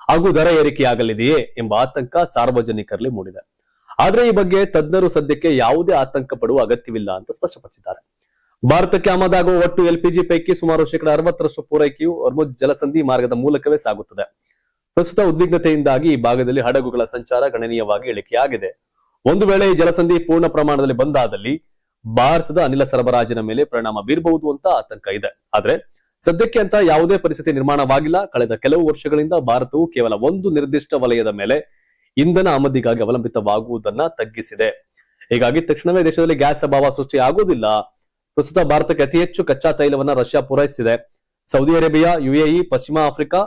ಹಾಗೂ ದರ ಏರಿಕೆಯಾಗಲಿದೆಯೇ ಎಂಬ ಆತಂಕ ಸಾರ್ವಜನಿಕರಲ್ಲಿ ಮೂಡಿದೆ. ಆದ್ರೆ ಈ ಬಗ್ಗೆ ತಜ್ಞರು ಸದ್ಯಕ್ಕೆ ಯಾವುದೇ ಆತಂಕ ಪಡುವ ಅಗತ್ಯವಿಲ್ಲ ಅಂತ ಸ್ಪಷ್ಟಪಡಿಸಿದ್ದಾರೆ. ಭಾರತಕ್ಕೆ ಆಮದಾಗುವ ಒಟ್ಟು ಎಲ್ಪಿಜಿ ಪೈಕಿ ಸುಮಾರು 60% ಪೂರೈಕೆಯು ಹೊರ್ಮುಜ್ ಜಲಸಂಧಿ ಮಾರ್ಗದ ಮೂಲಕವೇ ಸಾಗುತ್ತದೆ. ಪ್ರಸ್ತುತ ಉದ್ವಿಗ್ನತೆಯಿಂದಾಗಿ ಈ ಭಾಗದಲ್ಲಿ ಹಡಗುಗಳ ಸಂಚಾರ ಗಣನೀಯವಾಗಿ ಇಳಿಕೆಯಾಗಿದೆ. ಒಂದು ವೇಳೆ ಈ ಜಲಸಂಧಿ ಪೂರ್ಣ ಪ್ರಮಾಣದಲ್ಲಿ ಬಂದಾದಲ್ಲಿ ಭಾರತದ ಅನಿಲ ಸರಬರಾಜಿನ ಮೇಲೆ ಪರಿಣಾಮ ಬೀರಬಹುದು ಅಂತ ಆತಂಕ ಇದೆ. ಆದ್ರೆ ಸದ್ಯಕ್ಕೆ ಅಂತ ಯಾವುದೇ ಪರಿಸ್ಥಿತಿ ನಿರ್ಮಾಣವಾಗಿಲ್ಲ. ಕಳೆದ ಕೆಲವು ವರ್ಷಗಳಿಂದ ಭಾರತವು ಕೇವಲ ಒಂದು ನಿರ್ದಿಷ್ಟ ವಲಯದ ಮೇಲೆ ಇಂಧನ ಆಮದಿಗಾಗಿ ಅವಲಂಬಿತವಾಗುವುದನ್ನ ತಗ್ಗಿಸಿದೆ. ಹೀಗಾಗಿ ತಕ್ಷಣವೇ ದೇಶದಲ್ಲಿ ಗ್ಯಾಸ್ ಅಭಾವ ಸೃಷ್ಟಿ ಆಗುವುದಿಲ್ಲ. ಪ್ರಸ್ತುತ ಭಾರತಕ್ಕೆ ಅತಿ ಹೆಚ್ಚು ಕಚ್ಚಾ ತೈಲವನ್ನ ರಷ್ಯಾ ಪೂರೈಸಿದೆ. ಸೌದಿ ಅರೇಬಿಯಾ, ಯುಎಇ, ಪಶ್ಚಿಮ ಆಫ್ರಿಕಾ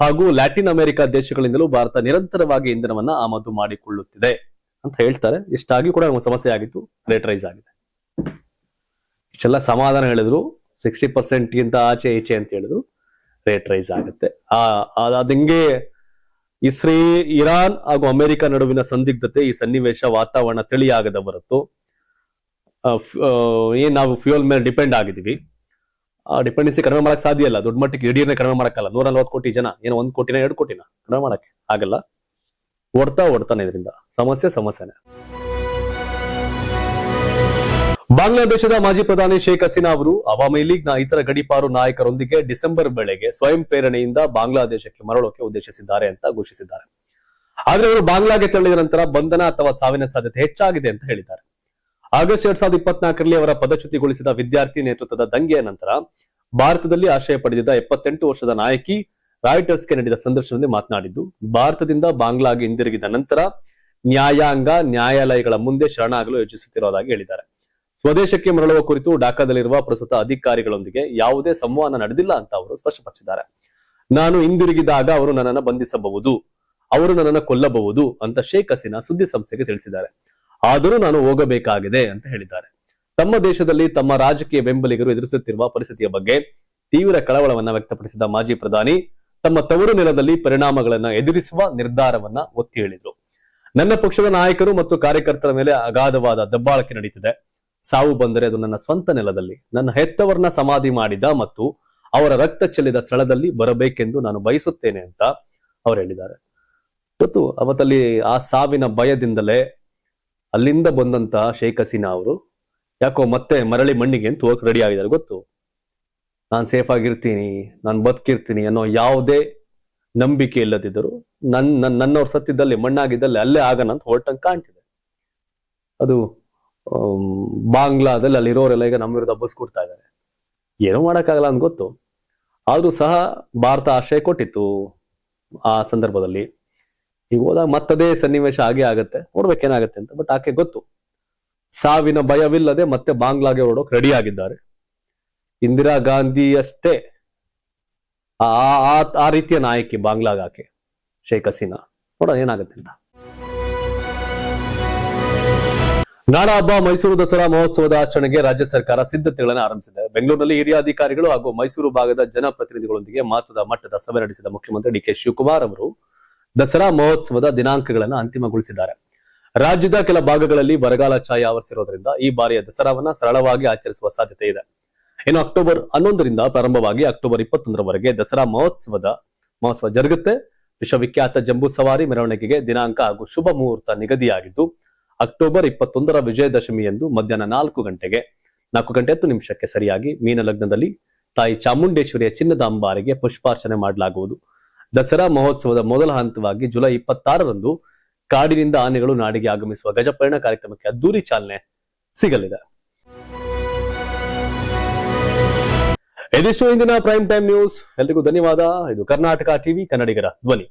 ಹಾಗೂ ಲ್ಯಾಟಿನ್ ಅಮೆರಿಕ ದೇಶಗಳಿಂದಲೂ ಭಾರತ ನಿರಂತರವಾಗಿ ಇಂಧನವನ್ನ ಆಮದು ಮಾಡಿಕೊಳ್ಳುತ್ತಿದೆ ಅಂತ ಹೇಳ್ತಾರೆ. ಇಷ್ಟಾಗಿ ಕೂಡ ನಮಗೆ ಸಮಸ್ಯೆ ಆಗಿತ್ತು, ರೇಟ್ ರೈಸ್ ಆಗಿದೆ. ಇಷ್ಟೆಲ್ಲ ಸಮಾಧಾನ ಹೇಳಿದ್ರು, 60% ಗಿಂತ ಆಚೆ ಈಚೆ ಅಂತ ಹೇಳಿದ್ರು, ರೇಟ್ ರೈಸ್ ಆಗುತ್ತೆ. ಅದಿಂಗೆ ಇರಾನ್ ಹಾಗೂ ಅಮೆರಿಕ ನಡುವಿನ ಸಂದಿಗ್ಧತೆ, ಈ ಸನ್ನಿವೇಶ ವಾತಾವರಣ ತಿಳಿಯಾಗದ ಹೊರತು ಏನ್ ನಾವು ಫ್ಯೂಯಲ್ ಮೇಲೆ ಡಿಪೆಂಡ್ ಆಗಿದೀವಿ, ಆ ಡಿಪೆಂಡೆನ್ಸಿ ಕಡಿಮೆ ಮಾಡಕ್ ಸಾಧ್ಯ ಇಲ್ಲ. ದೊಡ್ಡ ಮಟ್ಟಿಗೆ ಇಡೀನೇ ಕಡಿಮೆ ಮಾಡಕ್ಕಲ್ಲ. 140 ಕೋಟಿ ಜನ ಏನು 1 ಕೋಟಿನ 2 ಕೋಟಿನ ಕಡಿಮೆ ಮಾಡಕ್ಕೆ ಆಗಲ್ಲ. ಓಡ್ತಾನೆ ಇದರಿಂದ ಸಮಸ್ಯೆನೆ. ಬಾಂಗ್ಲಾದೇಶದ ಮಾಜಿ ಪ್ರಧಾನಿ ಶೇಖ್ ಹಸೀನಾ ಅವರು ಅವಾಮಿ ಲೀಗ್ನ ಇತರ ಗಡೀಪಾರು ನಾಯಕರೊಂದಿಗೆ ಡಿಸೆಂಬರ್ ವೇಳೆಗೆ ಸ್ವಯಂ ಪ್ರೇರಣೆಯಿಂದ ಬಾಂಗ್ಲಾದೇಶಕ್ಕೆ ಮರಳೋಕೆ ಉದ್ದೇಶಿಸಿದ್ದಾರೆ ಅಂತ ಘೋಷಿಸಿದ್ದಾರೆ. ಆದ್ರೆ ಅವರು ಬಾಂಗ್ಲಾಗೆ ತೆರಳಿದ ನಂತರ ಬಂಧನ ಅಥವಾ ಸಾವಿನ ಸಾಧ್ಯತೆ ಹೆಚ್ಚಾಗಿದೆ ಅಂತ ಹೇಳಿದ್ದಾರೆ. ಆಗಸ್ಟ್ 2024ರಲ್ಲಿ ಅವರ ಪದಚ್ಯುತಿಗೊಳಿಸಿದ ವಿದ್ಯಾರ್ಥಿ ನೇತೃತ್ವದ ದಂಗೆಯ ನಂತರ ಭಾರತದಲ್ಲಿ ಆಶ್ರಯ ಪಡೆದಿದ್ದ 78 ವರ್ಷದ ನಾಯಕಿ ರಾಯ್ಟರ್ಸ್ಗೆ ನೀಡಿದ ಸಂದರ್ಶನದಲ್ಲಿ ಮಾತನಾಡಿದ್ದು, ಭಾರತದಿಂದ ಬಾಂಗ್ಲಾಗೆ ಹಿಂದಿರುಗಿದ ನಂತರ ನ್ಯಾಯಾಲಯಗಳ ಮುಂದೆ ಶರಣಾಗಲು ಯೋಚಿಸುತ್ತಿರುವುದಾಗಿ ಹೇಳಿದ್ದಾರೆ. ಸ್ವದೇಶಕ್ಕೆ ಮರಳುವ ಕುರಿತು ಢಾಕಾದಲ್ಲಿರುವ ಪ್ರಸ್ತುತ ಅಧಿಕಾರಿಗಳೊಂದಿಗೆ ಯಾವುದೇ ಸಂವಹನ ನಡೆದಿಲ್ಲ ಅಂತ ಅವರು ಸ್ಪಷ್ಟಪಡಿಸಿದ್ದಾರೆ. ನಾನು ಹಿಂದಿರುಗಿದಾಗ ಅವರು ನನ್ನನ್ನು ಬಂಧಿಸಬಹುದು, ಅವರು ನನ್ನನ್ನು ಕೊಲ್ಲಬಹುದು ಅಂತ ಶೇಖ್ ಹಸೀನಾ ಸುದ್ದಿ ಸಂಸ್ಥೆಗೆ ತಿಳಿಸಿದ್ದಾರೆ. ಆದರೂ ನಾನು ಹೋಗಬೇಕಾಗಿದೆ ಅಂತ ಹೇಳಿದ್ದಾರೆ. ತಮ್ಮ ದೇಶದಲ್ಲಿ ತಮ್ಮ ರಾಜಕೀಯ ಬೆಂಬಲಿಗರು ಎದುರಿಸುತ್ತಿರುವ ಪರಿಸ್ಥಿತಿಯ ಬಗ್ಗೆ ತೀವ್ರ ಕಳವಳವನ್ನ ವ್ಯಕ್ತಪಡಿಸಿದ ಮಾಜಿ ಪ್ರಧಾನಿ ತಮ್ಮ ತವರು ನೆಲದಲ್ಲಿ ಪರಿಣಾಮಗಳನ್ನ ಎದುರಿಸುವ ನಿರ್ಧಾರವನ್ನ ಒತ್ತಿ ಹೇಳಿದ್ರು. ನನ್ನ ಪಕ್ಷದ ನಾಯಕರು ಮತ್ತು ಕಾರ್ಯಕರ್ತರ ಮೇಲೆ ಅಗಾಧವಾದ ದಬ್ಬಾಳಿಕೆ ನಡೀತಿದೆ. ಸಾವು ಬಂದರೆ ಅದು ನನ್ನ ಸ್ವಂತ ನೆಲದಲ್ಲಿ ನನ್ನ ಹೆತ್ತವರನ್ನ ಸಮಾಧಿ ಮಾಡಿದ ಮತ್ತು ಅವರ ರಕ್ತ ಚೆಲ್ಲಿದ ಸ್ಥಳದಲ್ಲಿ ಬರಬೇಕೆಂದು ನಾನು ಬಯಸುತ್ತೇನೆ ಅಂತ ಅವರು ಹೇಳಿದ್ದಾರೆ. ಗೊತ್ತು, ಅವತ್ತಲ್ಲಿ ಆ ಸಾವಿನ ಭಯದಿಂದಲೇ ಅಲ್ಲಿಂದ ಬಂದಂತ ಶೇಖ್ ಹಸೀನಾ ಅವರು ಯಾಕೋ ಮತ್ತೆ ಮರಳಿ ಮಣ್ಣಿಗೆ ಅಂತ ಹೋಗಕ್ ರೆಡಿ ಆಗಿದ್ದಾರೆ. ಗೊತ್ತು, ನಾನು ಸೇಫ್ ಆಗಿರ್ತೀನಿ, ನಾನು ಬದುಕಿರ್ತೀನಿ ಅನ್ನೋ ಯಾವುದೇ ನಂಬಿಕೆ ಇಲ್ಲದಿದ್ದರು ನನ್ನವ್ರು ಸತ್ತಿದ್ದಲ್ಲಿ ಮಣ್ಣಾಗಿದ್ದಲ್ಲಿ ಅಲ್ಲೇ ಆಗಣ ಅಂತ ಹೊರಟಂಗೆ ಕಾಣ್ತಿದೆ. ಅದು ಬಾಂಗ್ಲಾದಲ್ಲಿ ಅಲ್ಲಿರೋರೆಲ್ಲ ಈಗ ನಮ್ಮ ವಿರುದ್ಧ ಬಸ್ ಕೊಡ್ತಾ ಇದ್ದಾರೆ. ಏನೂ ಮಾಡಕ್ಕಾಗಲ್ಲ ಅಂತ ಗೊತ್ತು. ಆದ್ರೂ ಸಹ ಭಾರತ ಆಶ್ರಯ ಕೊಟ್ಟಿತ್ತು ಆ ಸಂದರ್ಭದಲ್ಲಿ. ಈಗ ಹೋದಾಗ ಮತ್ತದೇ ಸನ್ನಿವೇಶ ಆಗೇ ಆಗತ್ತೆ, ನೋಡ್ಬೇಕೇನಾಗತ್ತೆ ಅಂತ. ಬಟ್ ಆಕೆ ಗೊತ್ತು, ಸಾವಿನ ಭಯವಿಲ್ಲದೆ ಮತ್ತೆ ಬಾಂಗ್ಲಾಗೆ ಹೊರಡೋಕ್ ರೆಡಿ ಆಗಿದ್ದಾರೆ. ಇಂದಿರಾ ಗಾಂಧಿ ಅಷ್ಟೇ ಆ ರೀತಿಯ ನಾಯಕಿ ಬಾಂಗ್ಲಾಗ ಆಕೆ ಶೇಖ್ ಹಸೀನಾ. ನೋಡೋಣ ಏನಾಗತ್ತೆ ಅಂತ. ನಾಡ ಹಬ್ಬ ಮೈಸೂರು ದಸರಾ ಮಹೋತ್ಸವದ ಆಚರಣೆಗೆ ರಾಜ್ಯ ಸರ್ಕಾರ ಸಿದ್ಧತೆಗಳನ್ನು ಆರಂಭಿಸಿದೆ. ಬೆಂಗಳೂರಿನಲ್ಲಿ ಹಿರಿಯ ಅಧಿಕಾರಿಗಳು ಹಾಗೂ ಮೈಸೂರು ಭಾಗದ ಜನಪ್ರತಿನಿಧಿಗಳೊಂದಿಗೆ ಮಟ್ಟದ ಸಭೆ ನಡೆಸಿದ ಮುಖ್ಯಮಂತ್ರಿ ಡಿ ಕೆ ಶಿವಕುಮಾರ್ ಅವರು ದಸರಾ ಮಹೋತ್ಸವದ ದಿನಾಂಕಗಳನ್ನು ಅಂತಿಮಗೊಳಿಸಿದ್ದಾರೆ. ರಾಜ್ಯದ ಕೆಲ ಭಾಗಗಳಲ್ಲಿ ಬರಗಾಲ ಛಾಯೆ ಆವರಿಸಿರುವುದರಿಂದ ಈ ಬಾರಿಯ ದಸರಾವನ್ನ ಸರಳವಾಗಿ ಆಚರಿಸುವ ಸಾಧ್ಯತೆ ಇದೆ. ಇನ್ನು ಅಕ್ಟೋಬರ್ 11ರಿಂದ ಪ್ರಾರಂಭವಾಗಿ ಅಕ್ಟೋಬರ್ 21ರವರೆಗೆ ದಸರಾ ಮಹೋತ್ಸವ ಜರುಗುತ್ತೆ. ವಿಶ್ವವಿಖ್ಯಾತ ಜಂಬೂ ಸವಾರಿ ಮೆರವಣಿಗೆಗೆ ದಿನಾಂಕ ಹಾಗೂ ಶುಭ ಮುಹೂರ್ತ ನಿಗದಿಯಾಗಿದ್ದು ಅಕ್ಟೋಬರ್ 21ರ ವಿಜಯದಶಮಿಯಂದು ಮಧ್ಯಾಹ್ನ 4 ಗಂಟೆ 10 ಸರಿಯಾಗಿ ಮೀನ ಲಗ್ನದಲ್ಲಿ ತಾಯಿ ಚಾಮುಂಡೇಶ್ವರಿಯ ಚಿನ್ನದ ಅಂಬಾರಿಗೆ ಪುಷ್ಪಾರ್ಚನೆ ಮಾಡಲಾಗುವುದು. ದಸರಾ ಮಹೋತ್ಸವದ ಮೊದಲ ಹಂತವಾಗಿ ಜುಲೈ 26ರಂದು ಕಾಡಿನಿಂದ ಆನೆಗಳು ನಾಡಿಗೆ ಆಗಮಿಸುವ ಗಜಪಯಣ ಕಾರ್ಯಕ್ರಮಕ್ಕೆ ಅದ್ದೂರಿ ಚಾಲನೆ ಸಿಗಲಿದೆ. ಇದಿಷ್ಟು ಇಂದಿನ ಪ್ರೈಮ್ ಟೈಮ್ ನ್ಯೂಸ್. ಎಲ್ರಿಗೂ ಧನ್ಯವಾದ. ಇದು ಕರ್ನಾಟಕ ಟಿವಿ, ಕನ್ನಡಿಗರ ಧ್ವನಿ.